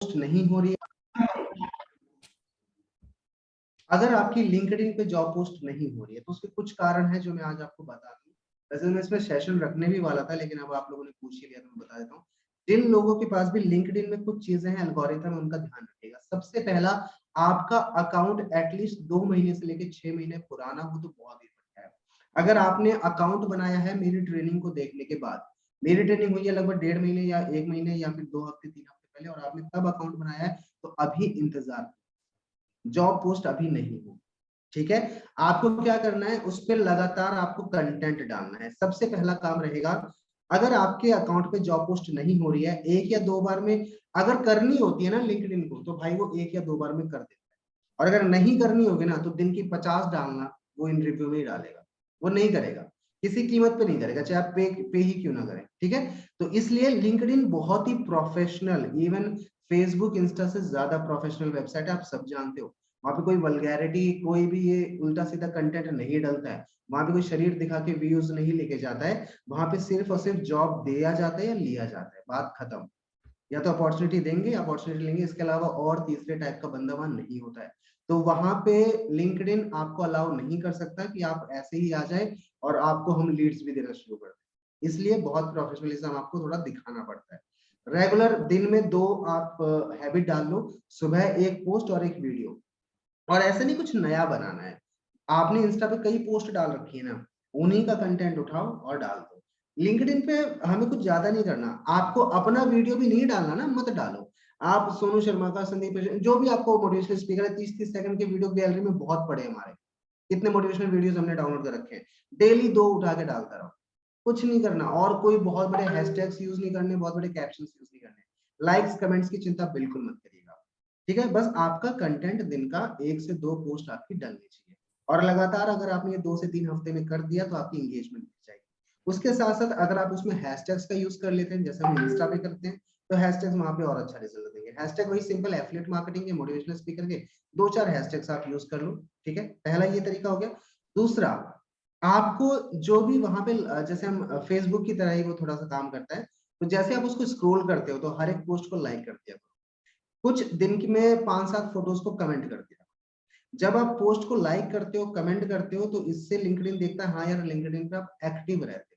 Post नहीं हो रही है, अगर आपकी लिंक्डइन पे जॉब पोस्ट नहीं हो रही है तो उसके कुछ कारण है जो मैं आज आपको बता दूं। वैसे मैं इसमें सेशन रखने भी वाला था, लेकिन अब आप लोगों ने पूछ ही लिया तो मैं बता देता हूँ। जिन लोगों के पास भी लिंक्डइन में कुछ चीजें हैं, एल्गोरिथम है, उनका ध्यान रखिएगा। सबसे पहला, आपका अकाउंट एटलीस्ट 2 महीने से लेकर 6 महीने पुराना हो तो बहुत ही बढ़िया है। अगर आपने अकाउंट बनाया है मेरी ट्रेनिंग को देखने के बाद, मेरी ट्रेनिंग हुई है लगभग 1.5 महीने या 1 महीने या फिर 2 हफ्ते 3 हफ्ते पहले, और आपने तब अकाउंट बनाया है तो अभी इंतजार, जॉब पोस्ट अभी नहीं हो। ठीक है, आपको क्या करना है, उस पर लगातार आपको कंटेंट डालना है। सबसे पहला काम रहेगा, अगर आपके अकाउंट पे जॉब पोस्ट नहीं हो रही है, 1 या 2 बार में अगर करनी होती है ना लिंक्डइन को, तो भाई वो 1 या 2 बार में कर देता है। और अगर नहीं करनी होगी ना तो दिन की 50 डालना, वो इन रिव्यू में ही डालेगा, वो नहीं करेगा, किसी कीमत पे नहीं करेगा, चाहे आप पे ही क्यों ना करें। ठीक है, तो इसलिए लिंक्डइन बहुत ही प्रोफेशनल, इवन फेसबुक इंस्टा से ज्यादा प्रोफेशनल वेबसाइट है, आप सब जानते हो। वहां पे कोई वल्गैरिटी, कोई भी ये उल्टा सीधा कंटेंट नहीं डलता है। वहां पे कोई शरीर दिखा के व्यूज नहीं लेके जाता है। वहां पे सिर्फ और सिर्फ जॉब दिया जाता है या लिया जाता है, बात खत्म। या तो अपॉर्चुनिटी देंगे, अपॉर्चुनिटी लेंगे, इसके अलावा और तीसरे टाइप का बंदा वहां नहीं होता है। तो वहां पे लिंक्डइन आपको अलाउ नहीं कर सकता कि आप ऐसे ही आ जाए और आपको हम लीड्स भी देना शुरू कर दें। इसलिए बहुत प्रोफेशनलिज्म आपको थोड़ा दिखाना पड़ता है। रेगुलर दिन में 2 आप हैबिट डाल लो, सुबह एक पोस्ट और एक वीडियो। और ऐसे नहीं कुछ नया बनाना है, आपने इंस्टा पे कई पोस्ट डाल रखी है ना, उन्हीं का कंटेंट उठाओ और डाल दो। लिंक्डइन पे हमें कुछ ज्यादा नहीं करना, आपको अपना वीडियो भी नहीं डालना ना, मत डालो। आप सोनू शर्मा का, संदीप जो भी आपको मोटिवेशनल स्पीकर है, 30-30 सेकंड के वीडियो गैलरी में बहुत पड़े हमारे, कितने मोटिवेशनल वीडियोस हमने डाउनलोड कर रखे हैं। डेली 2 उठा के डालता रहो, कुछ नहीं करना, और कोई बहुत बड़े हैशटैग्स यूज नहीं करने, बहुत बड़े कैप्शंस यूज नहीं करने, लाइक्स कमेंट्स की चिंता बिल्कुल मत करिएगा। ठीक है, बस आपका कंटेंट दिन का 1 से 2 पोस्ट आपकी डलनी चाहिए, और लगातार अगर आपने ये 2 से 3 हफ्ते में कर दिया तो आपकी एंगेजमेंट बढ़ जाएगी। उसके साथ साथ अगर आप उसमें हैशटैग्स का यूज कर लेते हैं, जैसे हम इंस्टा पे करते हैं, तो हैशटैग्स वहां पे और अच्छा रिजल्ट देंगे। हैशटैग वही सिंपल एफिलिएट मार्केटिंग के, मोटिवेशनल स्पीकर के 2-4 हैशटैग्स आप यूज कर लो। ठीक है, पहला ये तरीका हो गया। दूसरा, आपको जो भी वहां पे जैसे हम फेसबुक की तरह ही वो थोड़ा सा काम करता है, तो जैसे आप उसको स्क्रॉल करते हो तो हर एक पोस्ट को लाइक कर दिया करो, कुछ दिन की में 5-7 फोटोज को कमेंट कर दिया। जब आप पोस्ट को लाइक करते हो, कमेंट करते हो, तो इससे लिंक्डइन देखता है हाँ यार लिंक्डइन पे आप एक्टिव रहते हो,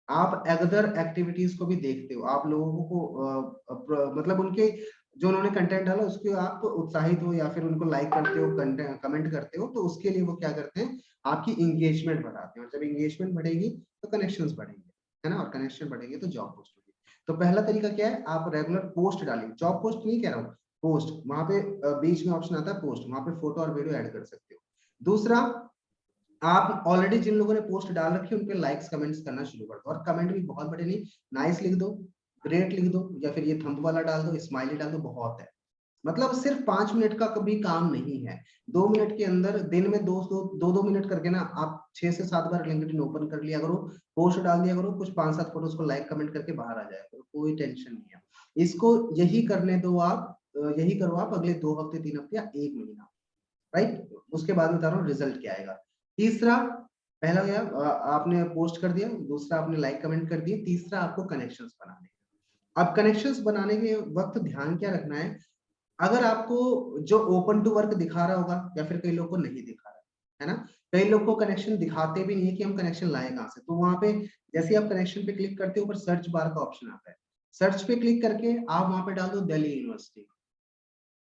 आप अदर एक्टिविटीज को भी देखते हो, आप लोगों को मतलब उनके जो उन्होंने कंटेंट डाला उसके आप उत्साहित हो या फिर उनको लाइक करते हो, कंटेंट कमेंट करते हो, तो उसके लिए वो क्या करते हैं, आपकी इंगेजमेंट बढ़ाते हैं, और जब इंगेजमेंट बढ़ेगी तो कनेक्शंस बढ़ेंगे, है ना, और कनेक्शन बढ़ेंगे तो जॉब पोस्ट होगी। तो पहला तरीका क्या है, आप रेगुलर पोस्ट डालिए, जॉब पोस्ट नहीं कह रहा हूँ, पोस्ट, वहां पे बीच में ऑप्शन आता है पोस्ट, वहां पे फोटो और वीडियो ऐड कर सकते हो। दूसरा, आप ऑलरेडी जिन लोगों ने पोस्ट डाल रखी है उन पे लाइक्स कमेंट्स करना शुरू कर दो, और कमेंट भी बहुत बड़े नहीं, नाइस लिख दो, ग्रेट लिख दो, या फिर ये थंब वाला डाल दो, स्माइली डाल दो, बहुत है। मतलब सिर्फ 5 मिनट का कभी काम नहीं है, 2 मिनट के अंदर दिन में 2 मिनट करके ना आप 6 से 7 बार लिंक्डइन ओपन कर लिया करो, पोस्ट डाल दिया करो, कुछ 5-7 फोटोज को लाइक कमेंट करके बाहर आ जाया करो, कोई टेंशन नहीं है। इसको यही करने दो आप, यही करो आप अगले 2 हफ्ते 3 हफ्ते या 1 महीना, राइट। उसके बाद बता रहा हूँ रिजल्ट क्या आएगा। तीसरा, पहला गया आपने पोस्ट कर दिया, दूसरा आपने लाइक कमेंट कर दिए, तीसरा आपको कनेक्शंस बनाने हैं। अब कनेक्शंस बनाने के वक्त ध्यान क्या रखना है, अगर आपको जो ओपन टू वर्क दिखा रहा होगा, या फिर कई लोग को नहीं दिखा रहा है ना, कई लोग को कनेक्शन दिखाते भी नहीं है कि हम कनेक्शन लाए कहाँ से, तो वहां पे जैसे आप कनेक्शन पे क्लिक करते हो, ऊपर सर्च बार का ऑप्शन आता है, सर्च पे क्लिक करके आप वहां पे डाल दो दिल्ली यूनिवर्सिटी,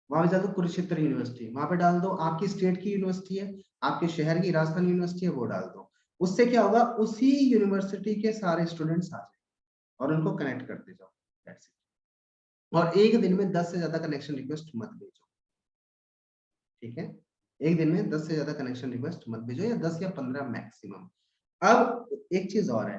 वहां पे डाल दो कुरुक्षेत्र यूनिवर्सिटी, वहां पे डाल दो आपकी स्टेट की यूनिवर्सिटी है, आपके शहर की राजस्थान यूनिवर्सिटी है, वो डाल दो। उससे क्या होगा, उसी यूनिवर्सिटी के सारे स्टूडेंट्स आ जाए और उनको कनेक्ट करते जाओ। That's it. और एक दिन में 10 से ज्यादा कनेक्शन रिक्वेस्ट मत भेजो, ठीक है, एक दिन में 10 से ज्यादा कनेक्शन रिक्वेस्ट मत भेजो, या 10 या 15 मैक्सिमम। अब एक चीज और है,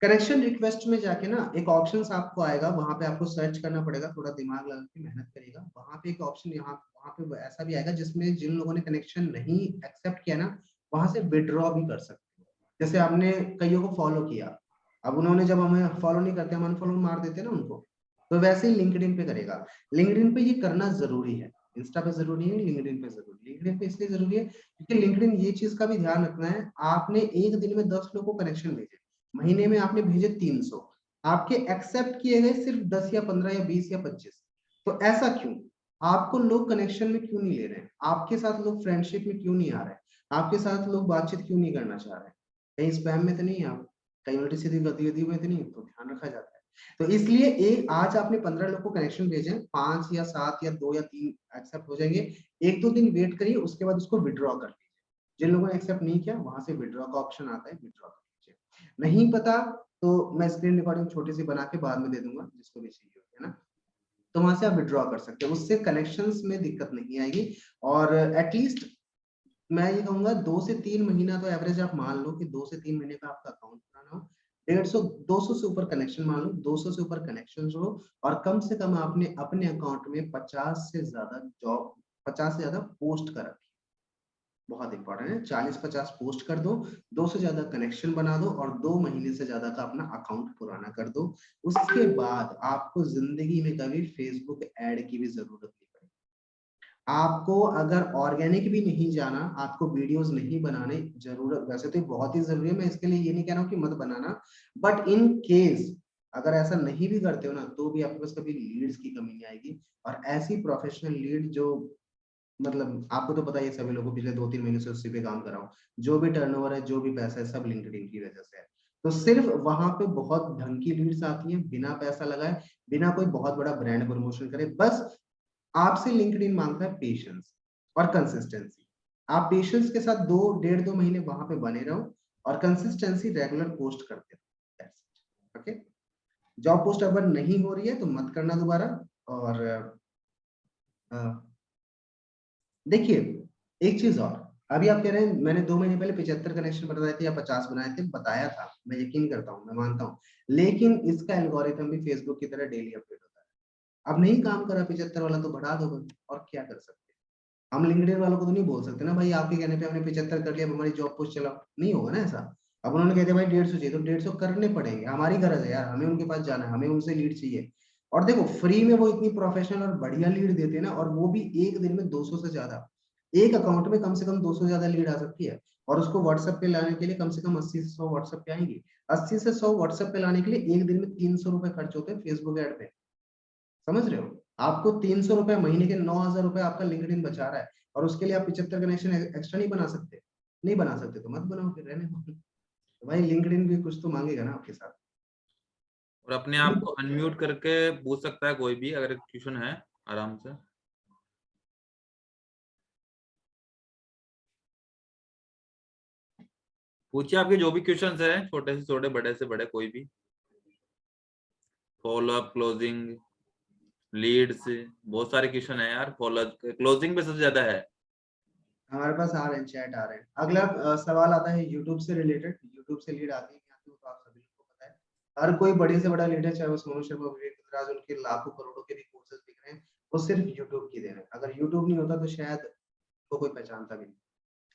कनेक्शन रिक्वेस्ट में जाके ना एक ऑप्शंस आपको आएगा, वहां पे आपको सर्च करना पड़ेगा, थोड़ा दिमाग लगा के मेहनत करेगा, वहां पे एक ऑप्शन, यहाँ वहां पे ऐसा भी आएगा जिसमें जिन लोगों ने कनेक्शन नहीं एक्सेप्ट किया ना, वहां से विड्रॉ भी कर सकते हो। जैसे आपने कईयों को फॉलो किया, अब उन्होंने जब हमें फॉलो नहीं करते, हम अनफॉलो मार देते हैं ना उनको, तो वैसे ही लिंक्डइन पे करेगा। लिंक्डइन पे ये करना जरूरी है, इंस्टा पे जरूरी है, लिंक्डइन पे जरूरी। लिंक्डइन पे इसलिए जरूरी है क्योंकि लिंक्डइन ये चीज का भी ध्यान रखना है, आपने एक दिन में 10 लोगों को कनेक्शन भेजे, महीने में आपने भेजे 300, आपके एक्सेप्ट किए गए सिर्फ 10 या 15 या 20 या 25, तो ऐसा क्यों? आपको लोग कनेक्शन में क्यों नहीं ले रहे हैं? आपके साथ लोग फ्रेंडशिप में क्यों नहीं आ रहे हैं? आपके साथ लोग बातचीत क्यों नहीं करना चाह रहे हैं? कहीं स्पैम में तो नहीं है आप? कहीं उल्टी-सीधी गतिविधियों में तो नहीं है? तो ध्यान रखा जाता है। तो इसलिए एक आज आपने 15 लोग को कनेक्शन भेजे, 5 या 7 या 2 या 3 एक्सेप्ट हो जाएँगे। 1-2 दिन वेट करिए, उसके बाद उसको विथड्रॉ कर लीजिए। जिन लोगों ने एक्सेप्ट नहीं किया, वहाँ से विथड्रॉ का ऑप्शन आता है, विथड्रॉ कर लीजिए। नहीं पता तो मैं स्क्रीन रिकॉर्डिंग छोटी-सी बना के बाद में दे दूँगा, जिसको भी चाहिए हो, है ना? तो वहाँ से आप विथड्रॉ कर सकते हो। उससे कनेक्शंस में दिक्कत नहीं आएगी और एटलीस्ट मैं ये कहूँगा 2 से 3 महीना तो एवरेज आप मान लो कि 2 से 3 महीने का आपका अकाउंट पुराना हो। 150 200 से ऊपर कनेक्शन मान लो, 200 से ऊपर कनेक्शन जोड़ो और कम से कम आपने अपने अकाउंट में 50 से ज़्यादा पोस्ट कर रखी है। बहुत इम्पोर्टेंट है, 40-50 पोस्ट कर दो, 2 से ज़्यादा कनेक्शन बना दो और 2 महीने से ज़्यादा का अपना अकाउंट पुराना कर दो। उसके बाद आपको ज़िंदगी में कभी फेसबुक ऐड की भी ज़रूरत नहीं पड़ेगी। आपको अगर ऑर्गेनिक भी नहीं जाना, आपको वीडियोज़ नहीं बनाने ज़रूरत वैसे तो ये बहुत ही ज़रूरी है, मैं इसके लिए ये नहीं कह रहा हूँ कि मत बनाना, बट इन केस अगर ऐसा नहीं भी करते हो ना, तो भी आपके पास कभी लीड्स की कमी नहीं आएगी और ऐसी प्रोफेशनल लीड जो मतलब आपको तो पता ही है सभी लोगों को पिछले 2-3 महीने से उसी पे काम कर रहा हूँ। जो भी टर्नओवर है, जो भी पैसा है, सब लिंक्डइन की वजह से है। तो सिर्फ वहाँ पे बहुत ढंग की लीड्स आती हैं, बिना पैसा लगाए, बिना कोई बहुत बड़ा ब्रांड प्रमोशन करे। बस आपसे लिंक्डइन माँगता है पेशेंस और कंसिस्टेंसी। आप पेशेंस के साथ 2 डेढ़ 2 महीने वहाँ पे बने रहो और कंसिस्टेंसी रेगुलर पोस्ट करते रहो। That's it. Okay? Job post अगर नहीं हो रही है तो मत करना दोबारा और अ देखिए, एक चीज़ और, अभी आप कह रहे हैं मैंने 2 महीने पहले 75 कनेक्शन बनाए थे या 50 बनाए थे, बताया था, मैं यकीन करता हूँ, मैं मानता हूँ। लेकिन इसका एल्गोरिथम भी फेसबुक की तरह डेली अपडेट होता है। अब नहीं काम कर रहा 75 वाला तो बढ़ा दो बस और क्या कर सकते हैं। हम लिंक्डइन वालों को तो नहीं बोल सकते ना भाई आपके कहने पे हमने 75 कर लिया, अब हमारी जॉब पोस्ट चलाओ, नहीं होगा ना ऐसा। अब उन्होंने कह दिया भाई 150 चाहिए तो 150 करने पड़ेंगे, हमारी गरज है यार, हमें उनके पास जाना है, हमें उनसे लीड चाहिए। और देखो फ्री में वो इतनी प्रोफेशनल और बढ़िया लीड देते हैं ना और वो भी एक दिन में 200 से ज़्यादा। एक अकाउंट में कम से कम 200 से ज़्यादा लीड आ सकती है और उसको व्हाट्सएप पे लाने के लिए कम से कम 80 से 100 व्हाट्सएप पे आएँगी। 80 से 100 व्हाट्सएप पे लाने के लिए एक दिन में ₹300 खर्च होते हैं फेसबुक ऐड पे। समझ रहे हो? आपको ₹300 महीने के ₹9,000 आपका लिंक्डइन बचा रहा है और उसके लिए आप 75 कनेक्शन एक्स्ट्रा नहीं बना सकते। नहीं बना सकते तो मत बनाओ फिर रहने दो। भाई लिंक्डइन भी कुछ तो माँगेगा ना आपके साथ। और अपने आप को अनम्यूट करके पूछ सकता है कोई भी अगर क्वेश्चन है आराम से। पूछिए आपके जो भी क्वेश्चंस है, छोटे से छोटे, बड़े से बड़े, कोई भी। फॉलो अप, क्लोजिंग, लीड्स, बहुत सारे क्वेश्चन है यार। फॉलो क्लोजिंग पे सबसे ज्यादा है। हमारे पास आ रहे हैं, चैट आ रहे हैं। अगला सवाल आता है यूट्यूब से रिलेटेड। यूट्यूब से लीड आती है नहीं आती वो तो आप सभी लोगों को पता है। हर कोई बड़े से बड़ा लीडर चाहे वो सोनू शर्मा, विवेक इंद्राज उनके लाखों करोड़ों के भी कोर्सेज बिक रहे हैं, वो सिर्फ यूट्यूब की देन है। अगर यूट्यूब नहीं होता तो शायद को कोई पहचानता भी नहीं।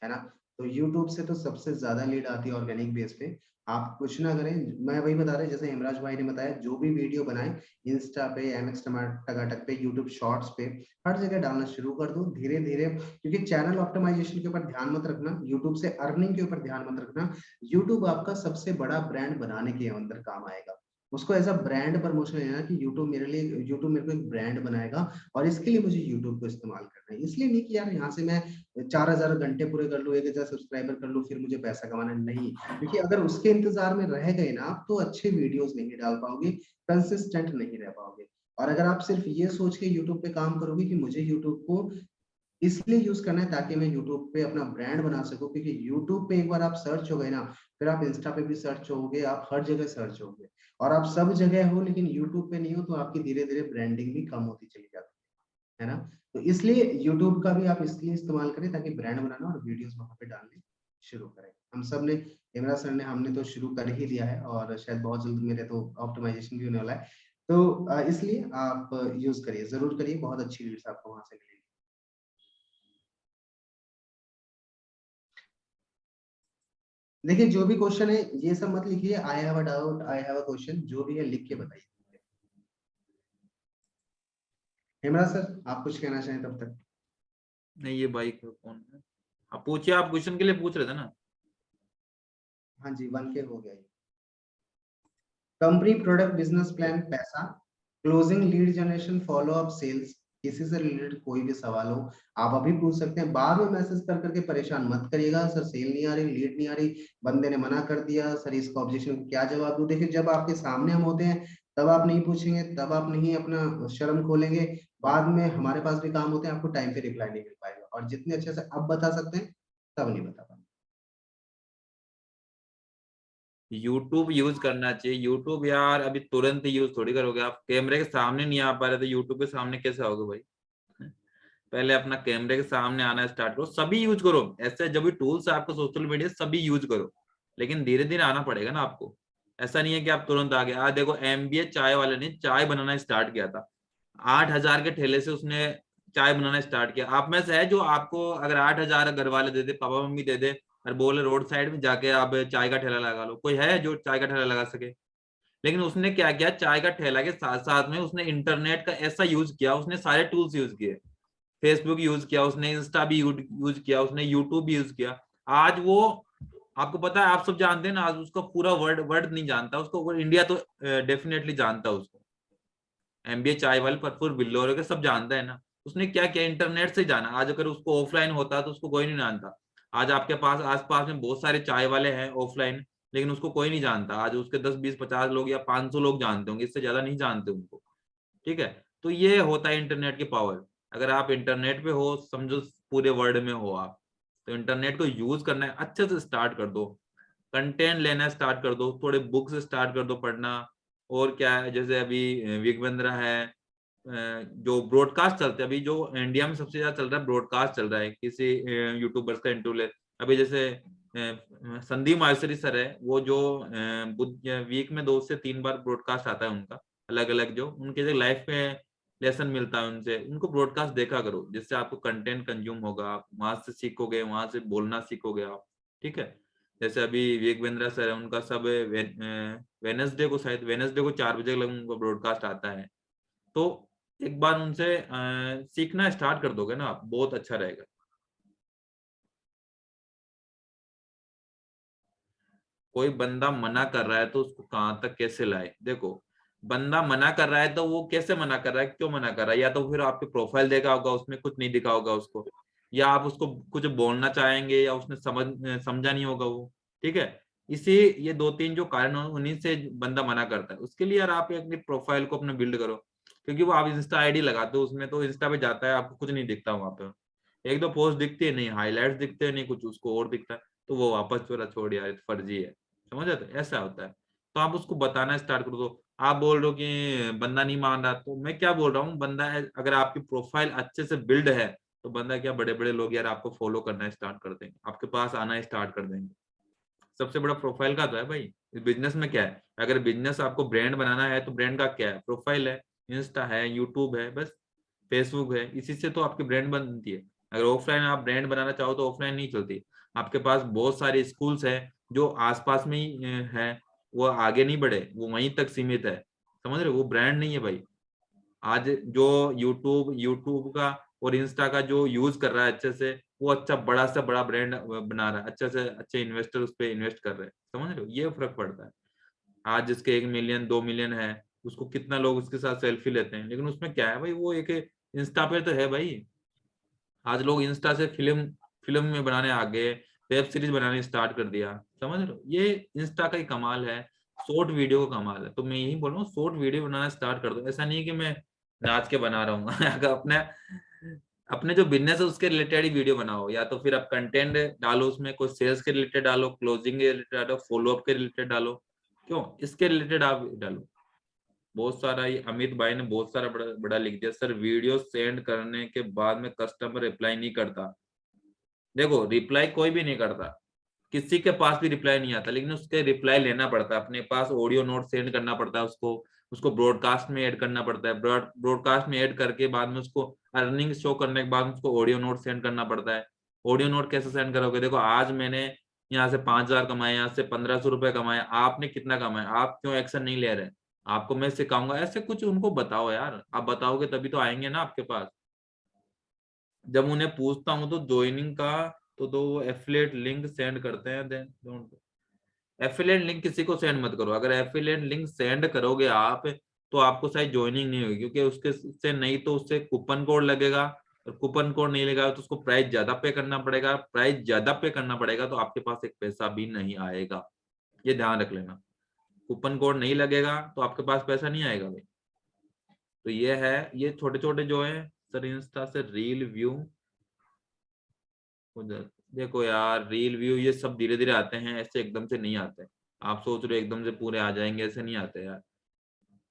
है ना? तो यूट्यूब से तो सबसे ज़्यादा लीड आती है ऑर्गेनिक बेस पे। आप कुछ ना करें, मैं वही बता रहा जैसे हेमराज भाई ने बताया जो भी वीडियो बनाए इंस्टा पे, एमएक्स टकाटक पे, यूट्यूब शॉर्ट्स पे, हर जगह डालना शुरू कर दो धीरे-धीरे क्योंकि चैनल ऑप्टिमाइजेशन के ऊपर ध्यान मत रखना, यूट्यूब से अर्निंग के ऊपर ध्यान मत रखना। यूट्यूब आपका सबसे बड़ा ब्रांड बनाने के अंदर काम आएगा। उसको एज़ अ ब्रांड प्रमोशन लेना कि यूट्यूब मेरे लिए यूट्यूब मेरे को एक ब्रांड बनाएगा और इसके लिए मुझे यूट्यूब को इस्तेमाल करना है। इसलिए नहीं कि यार यहाँ से मैं 4000 घंटे पूरे कर लूँ, 1000 सब्सक्राइबर कर लूँ, फिर मुझे पैसा कमाना है, नहीं। क्योंकि अगर उसके इंतज़ार में रह गए ना आप, तो अच्छे वीडियोज़ नहीं डाल पाओगे, कंसिस्टेंट नहीं रह पाओगे। और अगर आप सिर्फ़ ये सोच के यूट्यूब पे काम करोगे कि मुझे यूट्यूब को इसलिए यूज़ करना है ताकि मैं यूट्यूब पे अपना ब्रांड बना सकूँ क्योंकि यूट्यूब पे एक बार आप सर्च हो गए ना, फिर आप इंस्टा पे भी सर्च होगे, आप हर जगह सर्च होगे और आप सब जगह हो लेकिन यूट्यूब पे नहीं हो, तो आपकी धीरे-धीरे ब्रांडिंग भी कम होती चली जाती है ना? तो इसलिए यूट्यूब का भी आप इसलिए इस्तेमाल करें ताकि ब्रांड बनाना और वीडियोज़ वहाँ पे डालने शुरू करें। हम सब ने इमरान सर ने हमने तो शुरू कर ही दिया है और शायद बहुत जल्द मेरे तो ऑप्टिमाइज़ेशन भी होने वाला है। तो इसलिए आप यूज़ करिए, ज़रूर करिए, बहुत अच्छी रील्स आपको वहाँ से मिलेंगी। देखिए जो भी क्वेश्चन है ये सब मत लिखिए, I have a doubt, I have a question, जो भी है लिख के बताइए। इमरान सर आप कुछ कहना चाहें तब तक? नहीं, ये भाई कौन है? आप पूछिए, आप क्वेश्चन के लिए पूछ रहे थे ना। हाँ जी, 1K हो गया ये। कंपनी प्रोडक्ट बिज़नेस प्लान पैसा closing, lead generation, follow up, sales, किसी से रिलेटेड कोई भी सवाल हो आप अभी पूछ सकते हैं। बाद में मैसेज कर करके परेशान मत करिएगा, सर सेल नहीं आ रही, लीड नहीं आ रही, बंदे ने मना कर दिया, सर इसका ऑब्जेक्शन को क्या जवाब दूं। देखिए जब आपके सामने हम होते हैं तब आप नहीं पूछेंगे, तब आप नहीं अपना शर्म खोलेंगे, बाद में हमारे पास भी काम होते हैं, आपको टाइम पे रिप्लाई नहीं मिल पाएगा। और जितने अच्छे से अब बता सकते हैं तब नहीं बता पाएंगे। यूट्यूब यूज करना चाहिए। यूट्यूब यार अभी तुरंत ही यूज थोड़ी करोगे, आप कैमरे के सामने नहीं आ पा रहे तो यूट्यूब के सामने कैसे आओगे भाई? पहले अपना कैमरे के सामने आना स्टार्ट करो, सभी यूज करो। ऐसे जब भी टूल्स है आपको सोशल मीडिया सभी यूज करो, लेकिन धीरे धीरे आना पड़ेगा ना आपको। ऐसा नहीं है कि आप तुरंत आ गए। आज देखो एमबीए चाय वाले ने चाय बनाना स्टार्ट किया था, 8,000 के ठेले से उसने चाय बनाना स्टार्ट किया। आप में से है जो आपको अगर 8,000 घर वाले दे दे, पापा मम्मी दे दे और बोले रोड साइड में जाके आप चाय का ठेला लगा लो, कोई है जो चाय का ठेला लगा सके? लेकिन उसने क्या किया, चाय का ठेला के साथ साथ में उसने इंटरनेट का ऐसा यूज किया, उसने सारे टूल्स यूज किए। फेसबुक यूज किया उसने, इंस्टा भी यूज किया उसने, यूट्यूब भी यूज किया। आज वो, आपको पता है, आप सब जानते हैं ना, आज उसका पूरा वर्ड वर्ड नहीं जानता उसको, वो इंडिया तो डेफिनेटली जानता उसको। एमबीए चाय वाले प्रफुल्ल बिल्लोर के सब जानता है ना। उसने क्या किया, इंटरनेट से जाना। आज अगर उसको ऑफलाइन होता तो उसको कोई नहीं जानता। आज आपके पास आसपास में बहुत सारे चाय वाले हैं ऑफलाइन, लेकिन उसको कोई नहीं जानता। आज उसके 10 20 50 लोग या 500 लोग जानते होंगे, इससे ज्यादा नहीं जानते उनको। ठीक है, तो ये होता है इंटरनेट की पावर। अगर आप इंटरनेट पे हो, समझो पूरे वर्ल्ड में हो आप, तो इंटरनेट को यूज करना है, अच्छे से स्टार्ट कर दो। कंटेंट लेना स्टार्ट कर दो, थोड़े बुक्स स्टार्ट कर दो पढ़ना। और क्या है, जैसे अभी विगवेंद्रा है, जो ब्रॉडकास्ट चलते हैं अभी, जो इंडिया में सबसे ज्यादा चल रहा है ब्रॉडकास्ट चल रहा है, किसी यूट्यूबर्स का इंटरव्यू ले। अभी जैसे संदीप माहेश्वरी सर है, वो जो वीक में 2 से 3 बार ब्रॉडकास्ट आता है उनका, अलग अलग जो उनके जो लाइफ में लेसन मिलता है उनसे, उनको ब्रॉडकास्ट देखा करो, जिससे आपको कंटेंट कंज्यूम होगा, आप वहां से सीखोगे, वहां से बोलना सीखोगे आप। ठीक है, जैसे अभी विवेक सर है, उनका सब वेनसडे को, शायद वेनसडे को 4 बजे लग उनका ब्रॉडकास्ट आता है। तो एक बार उनसे सीखना स्टार्ट कर दोगे ना आप, बहुत अच्छा रहेगा। कोई बंदा मना कर रहा है तो उसको कहाँ तक कैसे लाए? देखो, बंदा मना कर रहा है तो वो कैसे मना कर रहा है, क्यों मना कर रहा है? या तो फिर आपके प्रोफाइल देखा होगा, उसमें कुछ नहीं दिखा होगा उसको, या आप उसको कुछ बोलना चाहेंगे, या उसने समझा नहीं होगा वो। ठीक है, इसी ये 2 3 जो कारण हो, उन्हीं से बंदा मना करता है। उसके लिए यार आप अपनी प्रोफाइल को अपना बिल्ड करो, क्योंकि वो आप इंस्टा आईडी लगाते हो उसमें, तो इंस्टा पे जाता है, आपको कुछ नहीं दिखता वहां पे। एक दो पोस्ट दिखती है, नहीं हाईलाइट्स दिखते हैं, नहीं कुछ उसको और दिखता है, तो वो वापस चोरा छोड़ यार, ये तो फर्जी है। समझ आते, ऐसा होता है। तो आप उसको बताना स्टार्ट कर दो। आप बोल रहे हो कि बंदा नहीं मान रहा, तो मैं क्या बोल रहा हूँ, बंदा है, अगर आपकी प्रोफाइल अच्छे से बिल्ड है, तो बंदा क्या, बड़े बड़े लोग यार आपको फॉलो करना स्टार्ट कर देंगे, आपके पास आना स्टार्ट कर देंगे। सबसे बड़ा प्रोफाइल का तो है भाई। इस बिजनेस में क्या है, अगर बिजनेस आपको ब्रांड बनाना है तो ब्रांड का क्या है, प्रोफाइल है, इंस्टा है, यूट्यूब है, बस फेसबुक है, इसी से तो आपकी ब्रांड बनती है। अगर ऑफलाइन आप ब्रांड बनाना चाहो तो ऑफलाइन नहीं चलती। आपके पास बहुत सारे स्कूल्स है जो आसपास में ही है, वो आगे नहीं बढ़े, वो वहीं तक सीमित है। समझ रहे हो, वो ब्रांड नहीं है भाई। आज जो यूट्यूब यूट्यूब का और इंस्टा का जो यूज कर रहा है अच्छे से, वो अच्छा बड़ा से बड़ा ब्रांड बना रहा है, अच्छे से अच्छे इन्वेस्टर उस पर इन्वेस्ट कर रहे हैं। समझ रहे हो, ये फर्क पड़ता है। आज जिसके 1 मिलियन 2 मिलियन है, उसको कितना लोग उसके साथ सेल्फी लेते हैं, लेकिन उसमें क्या है भाई, वो एक इंस्टा पे तो है भाई। आज लोग इंस्टा से फिल्म फिल्म में बनाने आ गए, वेब सीरीज बनाने स्टार्ट कर दिया। समझ रहे हो, ये इंस्टा का ही कमाल है, शॉर्ट वीडियो का कमाल है। तो मैं यही बोल रहा हूँ, शॉर्ट वीडियो बनाना स्टार्ट कर दो। ऐसा नहीं है कि मैं नाच के बना रहा हूँ अगर अपने अपने जो बिजनेस है उसके रिलेटेड ही वीडियो बनाओ, या तो फिर आप कंटेंट डालो, उसमें कोई सेल्स के रिलेटेड डालो, क्लोजिंग के रिलेटेड डालो, फॉलो अप के रिलेटेड डालो। क्यों, इसके रिलेटेड आप डालो। बहुत सारा, ये अमित भाई ने बहुत सारा बड़ा बड़ा लिख दिया, सर वीडियो सेंड करने के बाद में कस्टमर रिप्लाई नहीं करता। देखो, रिप्लाई कोई भी नहीं करता, किसी के पास भी रिप्लाई नहीं आता, लेकिन उसके रिप्लाई लेना पड़ता है, अपने पास ऑडियो नोट सेंड करना पड़ता है उसको, उसको ब्रॉडकास्ट में ऐड करना पड़ता है, ब्रॉडकास्ट में ऐड करके बाद में उसको अर्निंग शो करने के बाद उसको ऑडियो नोट सेंड करना पड़ता है। ऑडियो नोट कैसे सेंड करोगे? देखो, आज मैंने यहाँ से 5,000 कमाए, यहाँ से 1,500 रुपए कमाए, आपने कितना कमाया, आप क्यों एक्शन नहीं ले रहे? आपको मैं सिखाऊंगा, ऐसे कुछ उनको बताओ यार, आप बताओगे तभी तो आएंगे ना आपके पास। जब उन्हें पूछता हूँ तो ज्वाइनिंग का, तो वो एफिलिएट लिंक सेंड करते हैं, देन डोंट। एफिलिएट लिंक किसी को सेंड मत करो। अगर एफिलिएट लिंक सेंड करोगे आप, तो आपको शायद ज्वाइनिंग नहीं होगी, क्योंकि उसके से नहीं तो उससे कूपन कोड लगेगा, और कूपन कोड नहीं लगेगा तो उसको प्राइस ज्यादा पे करना पड़ेगा, प्राइस ज्यादा पे करना पड़ेगा तो आपके पास एक पैसा भी नहीं आएगा, ये ध्यान रख लेना। कूपन कोड नहीं लगेगा तो आपके पास पैसा नहीं आएगा भाई। तो ये है, ये छोटे छोटे जो है सर इंस्टा से रील व्यू, देखो यार रील व्यू ये सब धीरे धीरे आते हैं, ऐसे एकदम से नहीं आते। आप सोच रहे हो एकदम से पूरे आ जाएंगे, ऐसे नहीं आते यार।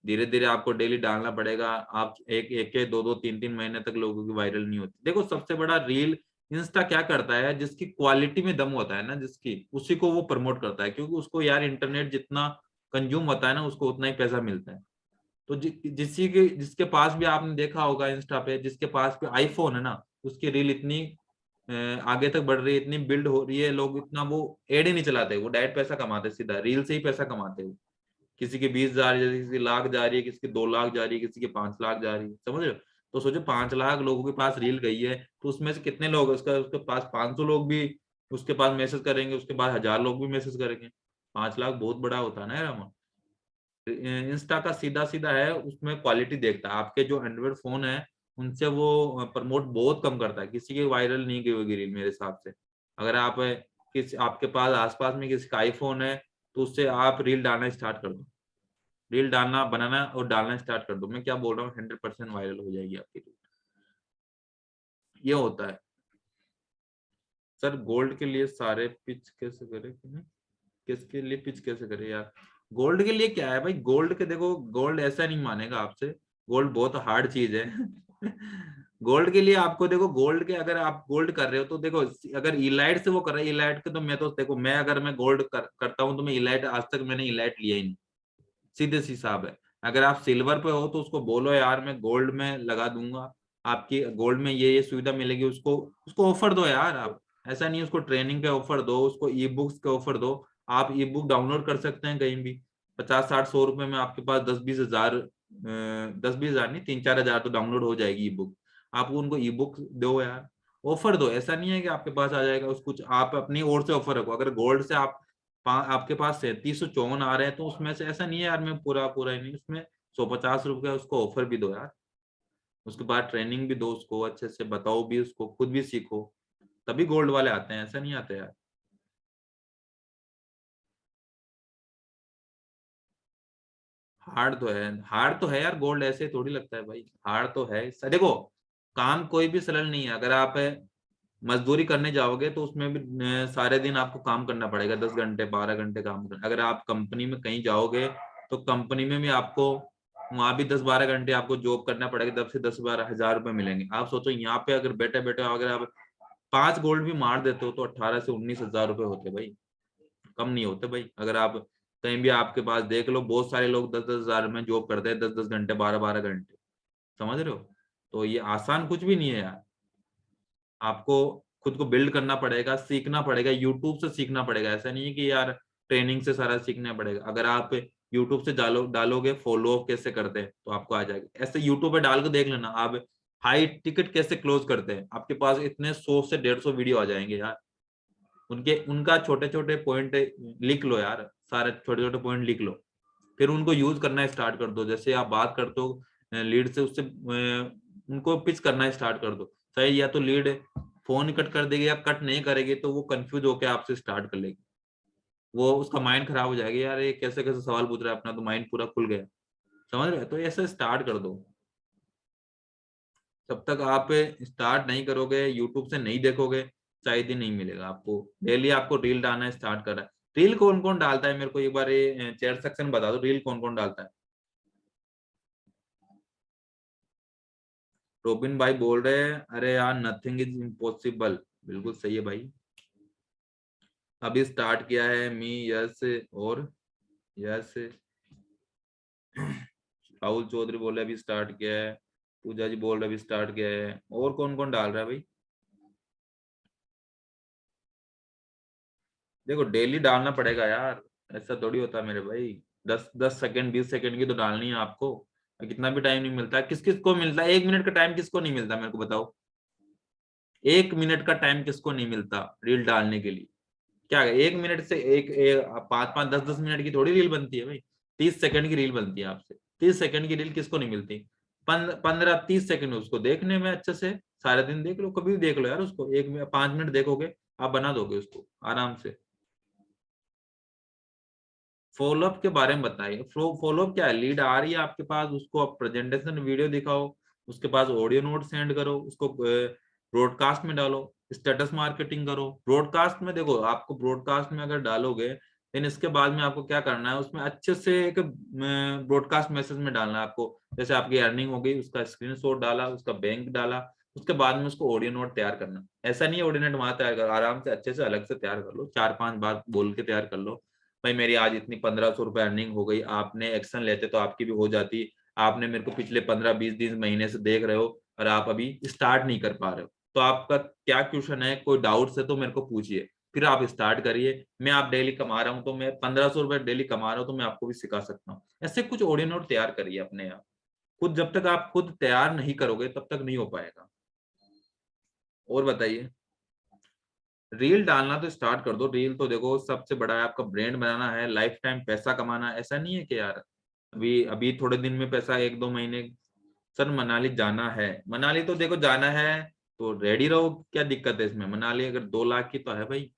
धीरे धीरे आपको डेली डालना पड़ेगा। आप एक एक के दो दो तीन तीन महीने तक लोगों की वायरल नहीं होती। देखो सबसे बड़ा रील इंस्टा क्या करता है, जिसकी क्वालिटी में दम होता है ना, जिसकी, उसी को वो प्रमोट करता है, क्योंकि उसको यार इंटरनेट जितना कंज्यूम होता है ना, उसको उतना ही पैसा मिलता है। तो जिसके पास भी आपने देखा होगा इंस्टा पे, जिसके पास भी आईफोन है ना, उसकी रील इतनी आगे तक बढ़ रही है, इतनी बिल्ड हो रही है, लोग इतना वो एड ही नहीं चलाते, वो डायरेक्ट पैसा कमाते, सीधा रील से ही पैसा कमाते हो। किसी की 20 जा रही है, किसी की लाख जा रही है, किसी की 2 लाख जा रही है, किसी की 5 लाख जा रही है, समझ रहे हो। तो सोचो 5 लाख लोगों के पास रील गई है, तो उसमें से कितने लोग, उसके पास 500 लोग भी उसके पास मैसेज करेंगे, उसके बाद 1000 लोग भी मैसेज करेंगे। 5 लाख बहुत बड़ा होता है ना यार। इंस्टा का सीधा सीधा है, उसमें क्वालिटी देखता है। आपके जो एंड्रॉइड फोन है उनसे वो प्रमोट बहुत कम करता है, किसी की वायरल नहीं गई होगी रील मेरे हिसाब से। अगर आप आपके पास आसपास में किसी का आईफोन है, तो उससे आप रील डालना स्टार्ट कर दो, रील डालना बनाना और डालना स्टार्ट कर दो, मैं क्या बोल रहा हूँ, 100% वायरल हो जाएगी आपकी रील। ये होता है। सर गोल्ड के लिए सारे पिच कैसे करें, किसके लिए पिच कैसे करें यार। गोल्ड के लिए क्या है भाई, गोल्ड के देखो, गोल्ड ऐसा नहीं मानेगा आपसे, गोल्ड बहुत हार्ड चीज है। गोल्ड के लिए आपको देखो, गोल्ड के अगर आप गोल्ड कर रहे हो तो देखो, अगर इलाइट से वो कर रहे हैं, इलाइट के तो मैं तो देखो, मैं अगर मैं गोल्ड करता हूँ तो मैं इलाइट, आज तक मैंने इलाइट लिया ही नहीं, सीधे सी हिसाब है। अगर आप सिल्वर पे हो तो उसको बोलो यार मैं गोल्ड में लगा दूंगा, आपकी गोल्ड में ये सुविधा मिलेगी, उसको उसको ऑफर दो यार आप। ऐसा नहीं, उसको ट्रेनिंग के ऑफर दो, उसको ई बुक्स के ऑफर दो। आप ई बुक डाउनलोड कर सकते हैं कहीं भी, 50 60 100 रुपए में आपके पास 10 20 हजार, 10 20 हजार नहीं, 3 4 हजार तो डाउनलोड हो जाएगी ई बुक। आप उनको ई बुक दो यार, ऑफर दो। ऐसा नहीं है कि आपके पास आ जाएगा उस कुछ, आप अपनी ओर से ऑफर रखो। अगर गोल्ड से आप आपके पास 3754 आ रहे हैं, तो उसमें से ऐसा नहीं है यार मैं पूरा पूरा ही नहीं, उसमें 150 रुपये उसको ऑफर भी दो यार। उसके बाद ट्रेनिंग भी दो उसको, अच्छे से बताओ भी उसको, खुद भी सीखो, तभी गोल्ड वाले आते हैं, ऐसा नहीं आते यार। हार्ड तो है यार, गोल्ड ऐसे थोड़ी लगता है भाई, हार्ड तो है। देखो काम कोई भी सरल नहीं है। अगर आप मजदूरी करने जाओगे तो उसमें भी सारे दिन आपको काम करना पड़ेगा, 10 घंटे 12 घंटे काम करना। अगर आप कंपनी में कहीं जाओगे तो कंपनी में भी आपको वहां भी 10 12 घंटे आपको जॉब करना पड़ेगा, 10 से 10 12 हजार रुपए मिलेंगे। आप सोचो यहाँ पे अगर बैठे बैठे अगर आप 5 गोल्ड भी मार देते हो तो 18 से 19 हजार रुपए होते भाई, कम नहीं होते भाई। अगर आप कहीं भी आपके पास देख लो, बहुत सारे लोग 10 10 हजार में जॉब करते हैं, 10 10 घंटे 12 12 घंटे, समझ रहे हो। तो ये आसान कुछ भी नहीं है यार। आपको खुद को बिल्ड करना पड़ेगा, सीखना पड़ेगा, यूट्यूब से सीखना पड़ेगा। ऐसा नहीं है कि यार ट्रेनिंग से सारा सीखना पड़ेगा। अगर आप यूट्यूब से डालोगे फॉलो अप कैसे करते हैं तो आपको आ जाएगा। ऐसे यूट्यूब पे डाल के देख लेना आप, हाई टिकट कैसे क्लोज करते हैं, आपके पास इतने 100 से 150 वीडियो आ जाएंगे यार। उनके उनका छोटे छोटे पॉइंट लिख लो यार, सारे छोटे छोटे पॉइंट लिख लो, फिर उनको यूज करना स्टार्ट कर दो। जैसे आप बात करते हो लीड से, उससे उनको पिच करना स्टार्ट कर दो। सही, या तो लीड फोन कट कर देगी या कट नहीं करेगी तो वो कंफ्यूज होकर आपसे स्टार्ट कर लेगी, वो उसका माइंड खराब हो जाएगा, यार ये कैसे कैसे सवाल पूछ रहा है, अपना तो माइंड पूरा खुल गया, समझ रहे हो। तो ऐसे स्टार्ट कर दो। जब तक आप स्टार्ट नहीं करोगे, यूट्यूब से नहीं देखोगे, शायद ही नहीं मिलेगा आपको। डेली आपको रील डालना स्टार्ट कर रहा है। रील कौन कौन डालता है, मेरे को एक बार ये चैट सेक्शन बता दो, रील कौन कौन डालता है। रोबिन भाई बोल रहे हैं, अरे यार नथिंग इज इम्पॉसिबल, बिल्कुल सही है भाई। अभी स्टार्ट किया है मी, यस, और यस। राहुल चौधरी बोल रहे अभी स्टार्ट किया है। पूजा जी बोल रहे अभी स्टार्ट किया है। और कौन कौन डाल रहा है भाई। देखो डेली डालना पड़ेगा यार, ऐसा थोड़ी होता है मेरे भाई। 10 10 सेकंड 20 सेकंड की तो डालनी है आपको। कितना भी टाइम नहीं मिलता, किस किस को मिलता है 1 मिनट का टाइम, किसको नहीं मिलता मेरे को बताओ। 1 मिनट का टाइम किसको नहीं मिलता रील डालने के लिए। क्या है 1 मिनट से 5 5 10 10 मिनट की थोड़ी रील बनती है भाई, 30 सेकंड की रील बनती है आपसे। 30 सेकंड की रील किसको नहीं मिलती? 15-30 सेकंड उसको देखने में अच्छे से, सारे दिन देख लो, कभी भी देख लो यार उसको, 5 मिनट देखोगे आप बना दोगे उसको आराम से। फॉलोअप के बारे में बताइए। फॉलोअप क्या है? लीड आ रही है आपके पास, उसको आप प्रेजेंटेशन वीडियो दिखाओ, उसके पास ऑडियो नोट सेंड करो, उसको ब्रॉडकास्ट में डालो, स्टेटस मार्केटिंग करो। ब्रॉडकास्ट में देखो, आपको ब्रॉडकास्ट में अगर डालोगे देन इसके बाद में आपको क्या करना है, उसमें अच्छे से एक ब्रॉडकास्ट मैसेज में डालना है आपको। जैसे आपकी अर्निंग हो गई, उसका स्क्रीनशॉट डाला, उसका बैंक डाला, उसके बाद में उसको ऑडियो नोट तैयार करना। ऐसा नहीं है ऑडियो नोट वहां तैयार कर, आराम से अच्छे से अलग से तैयार कर लो, 4-5 बार बोल के तैयार कर लो। भाई मेरी आज इतनी 1500 रुपए अर्निंग हो गई, आपने एक्शन लेते तो आपकी भी हो जाती। आपने मेरे को पिछले 15-20 दिन महीने से देख रहे हो और आप अभी स्टार्ट नहीं कर पा रहे हो, तो आपका क्या क्वेश्चन है, कोई डाउट्स है तो मेरे को पूछिए, फिर आप स्टार्ट करिए। मैं आप डेली कमा रहा हूँ तो मैं 1500 रुपए डेली कमा रहा हूँ, तो मैं आपको भी सिखा सकता हूँ। ऐसे कुछ ऑडियो नोट तैयार करिए अपने आप खुद। जब तक आप खुद तैयार नहीं करोगे तब तक नहीं हो पाएगा। और बताइए। रील डालना तो स्टार्ट कर दो। रील तो देखो सबसे बड़ा है, आपका ब्रांड बनाना है, लाइफ टाइम पैसा कमाना है। ऐसा नहीं है कि यार अभी अभी थोड़े दिन में पैसा, 1-2 महीने। सर मनाली जाना है, मनाली तो देखो जाना है तो रेडी रहो, क्या दिक्कत है इसमें? मनाली अगर 2 लाख की तो है भाई,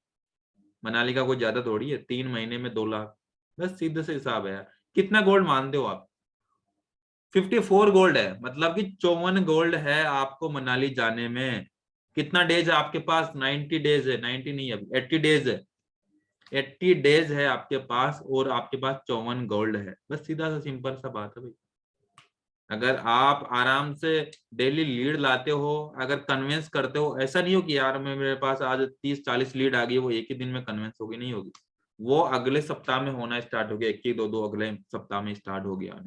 मनाली का कोई ज्यादा थोड़ी है, 3 महीने में 2 लाख, बस सीधे से हिसाब है यार। कितना गोल्ड मानते हो आप? 54 गोल्ड है, मतलब कि 54 गोल्ड है आपको मनाली जाने में। कितना डेज है आपके पास? 90 डेज है, 90 नहीं, अभी 80 डेज है। 80 डेज है आपके पास और आपके पास 54 गोल्ड है, बस सीधा सा सिंपल सा बात है भाई। अगर आप आराम से डेली लीड लाते हो, अगर कन्विंस करते हो, ऐसा नहीं हो कि यार मैं मेरे पास आज 30-40 लीड आ गई, वो एक ही दिन में कन्विंस होगी, नहीं होगी। वो अगले सप्ताह में होना स्टार्ट हो गया, 1-2 अगले सप्ताह में स्टार्ट हो गया,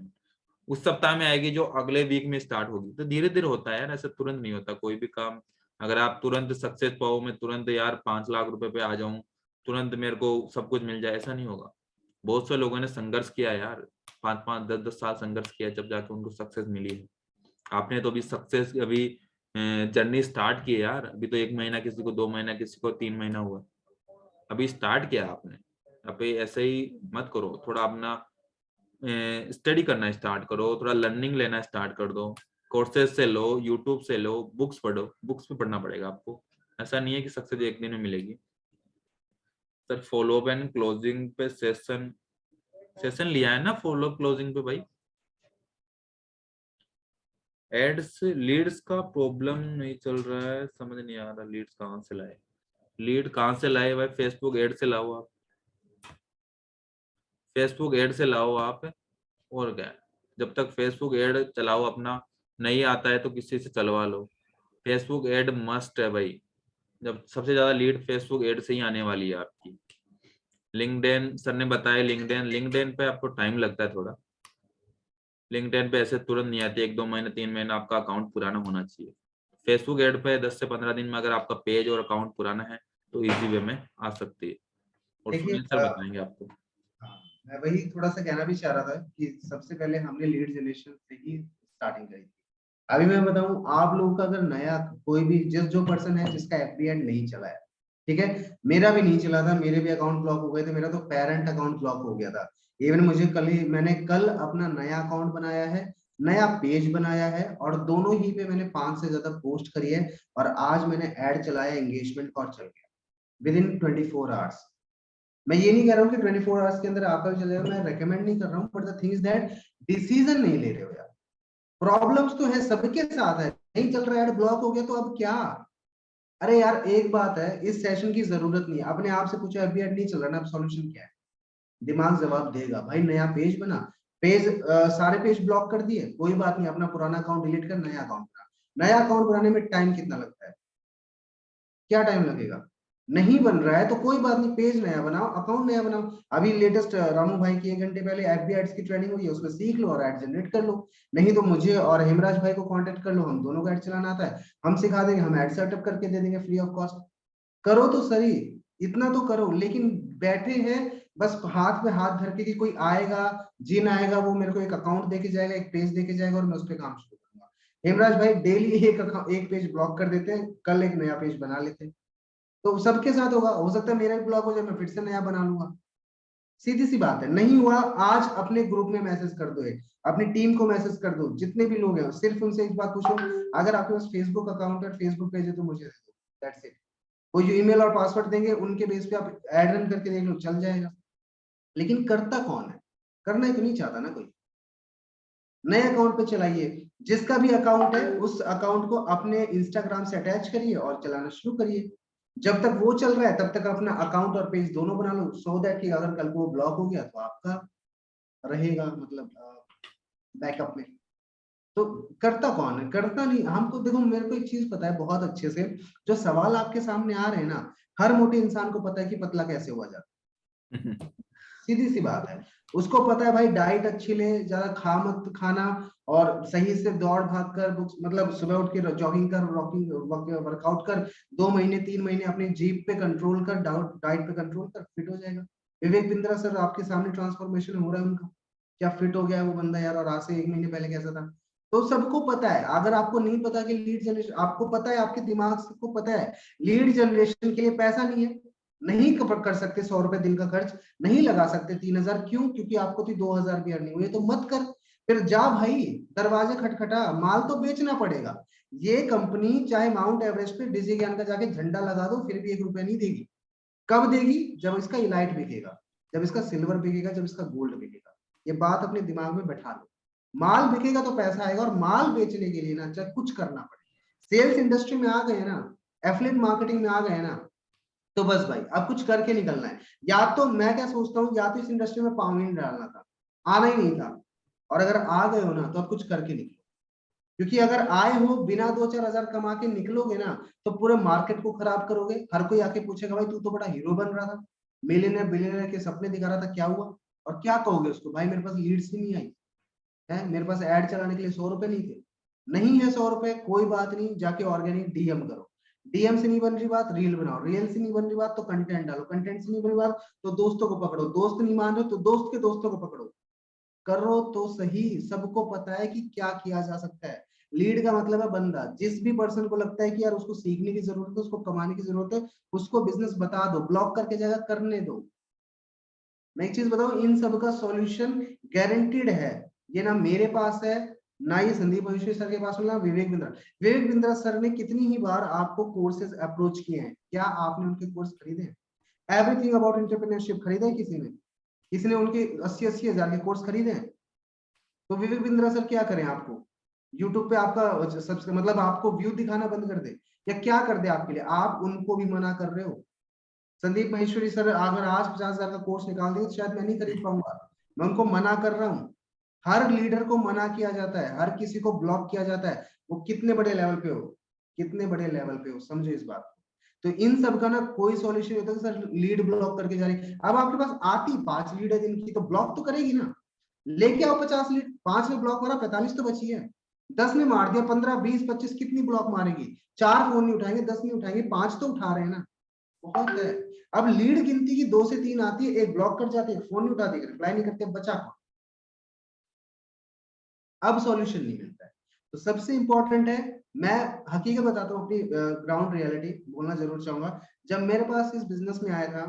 उस सप्ताह में आएगी जो अगले वीक में स्टार्ट होगी। तो धीरे धीरे होता है यार, ऐसे तुरंत नहीं होता कोई भी काम। अगर आप तुरंत सक्सेस पाओ, मैं तुरंत यार 5 लाख रुपए पे आ जाऊं, तुरंत मेरे को सब कुछ मिल जाए, ऐसा नहीं होगा। बहुत से लोगों ने संघर्ष किया यार, 5-5 10-10 साल संघर्ष किया, जब जाके उनको सक्सेस मिली है। आपने तो अभी सक्सेस अभी जर्नी स्टार्ट की है यार, अभी तो 1 महीना किसी को, 2 महीना किसी को, 3 महीना हुआ, अभी स्टार्ट किया आपने। अभी ऐसे ही मत करो, थोड़ा अपना स्टडी करना स्टार्ट करो, थोड़ा लर्निंग लेना स्टार्ट कर दो। कोर्सेज से लो, यूट्यूब से लो, बुक्स पढ़ो, बुक्स पे पढ़ना पड़ेगा आपको। ऐसा नहीं है कि सक्सेस एक दिन में मिलेगी। सर फॉलोअप एंड क्लोजिंग पे सेशन सेशन लिया है ना, फॉलोअप क्लोजिंग पे भाई। एड्स लीड्स का प्रॉब्लम नहीं चल रहा है, समझ नहीं आ रहा लीड्स कहाँ से लाए। लीड कहाँ से लाए भाई? फेसबुक एड से लाओ आप, फेसबुक एड से लाओ आप। और क्या है? जब तक फेसबुक एड चलाओ अपना, नहीं आता है तो किसी से चलवा लो। फेसबुक एड मस्ट है भाई। जब सबसे ज्यादा लीड फेसबुक एड से ही आने वाली है आपकी। लिंक्डइन सर ने बताया, लिंक्डइन लिंक्डइन पे आपको टाइम लगता है थोड़ा। लिंक्डइन पे ऐसे तुरंत नहीं आती, 1-2 महीने 3 महीने आपका अकाउंट पुराना होना चाहिए। फेसबुक एड पे 10 से 15 दिन में अगर आपका पेज और अकाउंट पुराना है तो इजी वे में आ सकती है। और देखिए सुनील सर बताएंगे आपको। हाँ, मैं वही थोड़ा सा कहना भी चाह रहा था कि सबसे पहले हमने लीड जनरेशन से ही स्टार्टिंग करी थी। अभी मैं बताऊं आप लोगों का, अगर नया कोई भी जो पर्सन है जिसका एफबी एड नहीं चला है, ठीक है, मेरा भी नहीं चला था, मेरे भी अकाउंट ब्लॉक हो गए थे, मेरा तो पेरेंट अकाउंट ब्लॉक हो गया था। इवन मुझे मैंने कल अपना नया अकाउंट बनाया है, नया पेज बनाया है, और दोनों ही पे मैंने 5 से ज्यादा पोस्ट करी है, और आज मैंने ऐड चलाया, एंगेजमेंट और चल गया विद इन 24 आवर्स। मैं ये नहीं कह रहा हूँ कि 24 आवर्स के अंदर आपका भी चलेगा, मैं रेकमेंड नहीं कर रहा हूँ, but the thing is that decision नहीं ले रहे हो यार। प्रॉब्लम्स तो है, सबके साथ है, नहीं चल रहा है, ब्लॉक हो गया तो अब क्या? अरे यार एक बात है, इस सेशन की जरूरत नहीं है, अपने आप से पूछो एफबी एड नहीं चल रहा ना, अब सॉल्यूशन क्या है? दिमाग जवाब देगा भाई, नया पेज बना, पेज सारे पेज ब्लॉक कर दिए, कोई बात नहीं, अपना पुराना अकाउंट डिलीट कर, नया अकाउंट बना। नया अकाउंट बनाने में टाइम कितना लगता है? क्या टाइम लगेगा? नहीं बन रहा है तो कोई बात नहीं, पेज नया बनाओ, अकाउंट नया बनाओ। अभी लेटेस्ट रामू भाई की 1 घंटे पहले एफबी एड्स की ट्रेनिंग हुई है, उसमें सीख लो और एड जनरेट कर लो। नहीं तो मुझे और हेमराज भाई को कांटेक्ट कर लो, हम दोनों को एड चलाना आता है, हम सिखा देंगे, हम एड सेटअप करके दे देंगे फ्री ऑफ कॉस्ट। करो तो सही, इतना तो करो। लेकिन बैठे हैं बस हाथ पे हाथ धर के कि कोई आएगा, जिन आएगा वो मेरे को एक अकाउंट देके जाएगा, एक पेज देके जाएगा, और मैं उस पर काम शुरू करूंगा। हेमराज भाई डेली एक पेज ब्लॉक कर देते हैं, कल एक नया पेज बना लेते हैं। तो सबके साथ होगा, हो सकता है मेरा भी ब्लॉक हो जाए, मैं फिर से नया बना लूंगा। सीधी सी बात है, नहीं हुआ आज अपने ग्रुप में मैसेज कर दो, अपनी टीम को मैसेज कर दो, जितने भी लोग हैं सिर्फ उनसे एक बात पूछो, अगर आपके पास फेसबुक अकाउंट है, फेसबुक पेज है तो मुझे दे दो, दैट्स इट। वो जो ईमेल और पासवर्ड देंगे उनके बेस पे आप ऐड रन करके देख लो, चल जाएगा। लेकिन करता कौन है? करना ही तो नहीं चाहता ना कोई। नए अकाउंट पे चलाइए, जिसका भी अकाउंट है उस अकाउंट को अपने इंस्टाग्राम से अटैच करिए और चलाना शुरू करिए। जब तक वो चल रहा है तब तक अपना अकाउंट और पेज दोनों बना लो, सो दैट कि अगर कल को वो ब्लॉक हो गया तो आपका रहेगा, मतलब बैकअप में। तो करता कौन है? करता नहीं। हमको देखो, मेरे को एक चीज पता है बहुत अच्छे से, जो सवाल आपके सामने आ रहे हैं ना, हर मोटे इंसान को पता है कि पतला कैसे हुआ जाता है। सीधी सी बात है, उसको पता है भाई डाइट अच्छी ले, ज्यादा खा मत खाना, और सही से दौड़ भाग कर, मतलब सुबह उठ के जॉगिंग कर, वॉकिंग वर्कआउट कर, 2 महीने 3 महीने अपनी जीप पे कंट्रोल कर, डाइट पे कंट्रोल कर, फिट हो जाएगा। विवेक बिंद्रा सर आपके सामने ट्रांसफॉर्मेशन हो रहा है उनका, क्या फिट हो गया है वो बंदा यार, और आज से 1 महीने पहले कैसा था। तो सबको पता है। अगर आपको नहीं पता कि लीड जनरेशन, आपको पता है, आपके दिमाग को पता है लीड जनरेशन के लिए पैसा नहीं है, नहीं कर सकते 100 रुपए दिन का खर्च, नहीं लगा सकते 3,000, क्यों? क्योंकि आपको तो 2,000 भी अर्निंग हुई है, तो मत कर। फिर जा भाई, दरवाजे खटखटा, माल तो बेचना पड़ेगा। ये कंपनी चाहे माउंट एवरेस्ट पे डिजी ज्ञान का जाके झंडा लगा दो, फिर भी 1 रुपया नहीं देगी। कब देगी? जब इसका इलाइट बिकेगा, जब इसका सिल्वर बिकेगा, जब इसका गोल्ड बिकेगा। ये बात अपने दिमाग में बैठा लो। माल बिकेगा तो पैसा आएगा, और माल बेचने के लिए ना चाहे कुछ करना पड़े। सेल्स इंडस्ट्री में आ गए ना, एफिलिएट मार्केटिंग में आ गए ना, तो बस भाई अब कुछ करके निकलना है। या तो मैं क्या सोचता हूँ, या तो इस इंडस्ट्री में पाँव ही नहीं डालना था, आना ही नहीं था। और अगर आ गए हो ना तो अब कुछ करके निकलो। क्योंकि अगर आए हो बिना 2-4 हजार कमा के निकलोगे ना, तो पूरे मार्केट को खराब करोगे। हर कोई आके पूछेगा भाई तू तो बड़ा हीरो बन रहा था, मिलियनर बिलियनर के सपने दिखा रहा था, क्या हुआ? और क्या कहोगे उसको? भाई मेरे पास लीड्स ही नहीं आई है, मेरे पास ऐड चलाने के लिए 100 रुपए नहीं थे। नहीं है 100 रुपए, कोई बात नहीं, जाके ऑर्गेनिक डीएम करो। डीएम से नहीं बन रही बात, रील बनाओ। रील से नहीं बन रही बात तो कंटेंट डालो। कंटेंट से नहीं बन रही बात तो दोस्तों को पकड़ो। दोस्त नहीं मान रहे तो दोस्त के दोस्तों को पकड़ो। करो तो सही। सबको पता है कि क्या किया जा सकता है। लीड का मतलब है बंदा। जिस भी पर्सन को लगता है कि यार उसको सीखने की जरूरत है, उसको कमाने की जरूरत है, उसको बिजनेस बता दो, ब्लॉक करके जाएगा, करने दो। मैं एक चीज बताऊं, इन सब का सॉल्यूशन गारंटीड है। ये ना मेरे पास है, ना ये संदीप महेश्वरी सर के पास, ना विवेक बिंद्रा। विवेक बिंद्रा सर ने कितनी ही बार आपको कोर्सेज अप्रोच किए हैं, क्या आपने उनके कोर्स खरीदे हैं? एवरीथिंग अबाउट एंटरप्रेन्योरशिप खरीदा है किसी ने? किसी ने उनके 80-80 हजार के कोर्स खरीदे हैं? तो विवेक बिंद्रा सर क्या करें आपको? यूट्यूब पे आपका सबसे मतलब आपको व्यू दिखाना बंद कर दे, या क्या कर दे आपके लिए? आप उनको भी मना कर रहे हो। संदीप महेश्वरी सर अगर आज 50,000 का कोर्स निकाल देंगे तो शायद मैं नहीं खरीद पाऊंगा। मैं उनको मना कर रहा हूँ। हर लीडर को मना किया जाता है, हर किसी को ब्लॉक किया जाता है, वो कितने बड़े लेवल पे हो, कितने बड़े लेवल पे हो, समझो इस बात को। तो इन सब का ना कोई सॉल्यूशन होता है सर लीड ब्लॉक करके जा रही। अब आपके पास आती 5 लीड है दिन की, तो ब्लॉक तो करेगी ना। लेके आओ 50 लीड, 5 ने ब्लॉक मारा, 45 तो बची है। 10 ने मार दिया, 15 20 25 कितनी ब्लॉक मारेगी? 4 फोन नहीं उठाएंगे, 10 नहीं उठाएंगे, 5 तो उठा रहे हैं ना, बहुत है। अब लीड गिनती की 2 से 3 आती है, एक ब्लॉक कर जाते हैं, फोन नहीं उठाते, रिप्लाई नहीं करते, बचा कौन? अब सॉल्यूशन नहीं मिलता है। तो सबसे इंपॉर्टेंट है, मैं हकीकत बताता हूँ, अपनी ग्राउंड रियलिटी बोलना जरूर चाहूंगा। जब मेरे पास इस बिजनेस में आया था,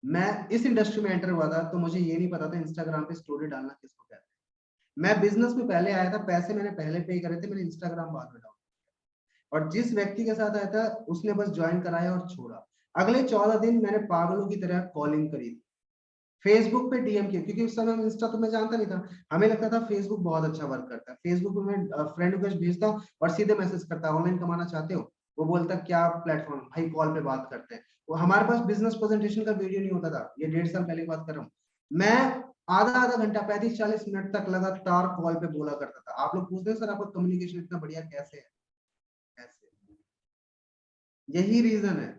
मैं इस इंडस्ट्री में एंटर हुआ था, तो मुझे ये नहीं पता था इंस्टाग्राम पे स्टोरी डालना किसको कहते हैं। मैं बिजनेस में पहले आया था, पैसे मैंने पहले पे करे थे, मैंने इंस्टाग्राम बाद में डाउन। और जिस व्यक्ति के साथ आया था उसने बस ज्वाइन कराया और छोड़ा। अगले 14 दिन मैंने पागलों की तरह कॉलिंग करी थी, फेसबुक पे डीएम किया, क्योंकि उस समय इंस्टा तो मैं जानता नहीं था। हमें लगता था फेसबुक बहुत अच्छा वर्क करता है, फेसबुक में मैं फ्रेंड रिक्वेस्ट भेजता हूँ और सीधे मैसेज करता, ऑनलाइन कमाना चाहते हो? वो बोलता क्या प्लेटफॉर्म? भाई कॉल पे बात करते हैं। वो हमारे पास बिजनेस प्रेजेंटेशन का वीडियो नहीं होता था, ये 1.5 साल पहले की बात कर रहा हूँ मैं। आधा आधा घंटा 35-40 मिनट तक लगातार कॉल पे बोला करता था। आप लोग पूछते हैं सर आपका कम्युनिकेशन इतना बढ़िया कैसे है? कैसे? यही रीजन है।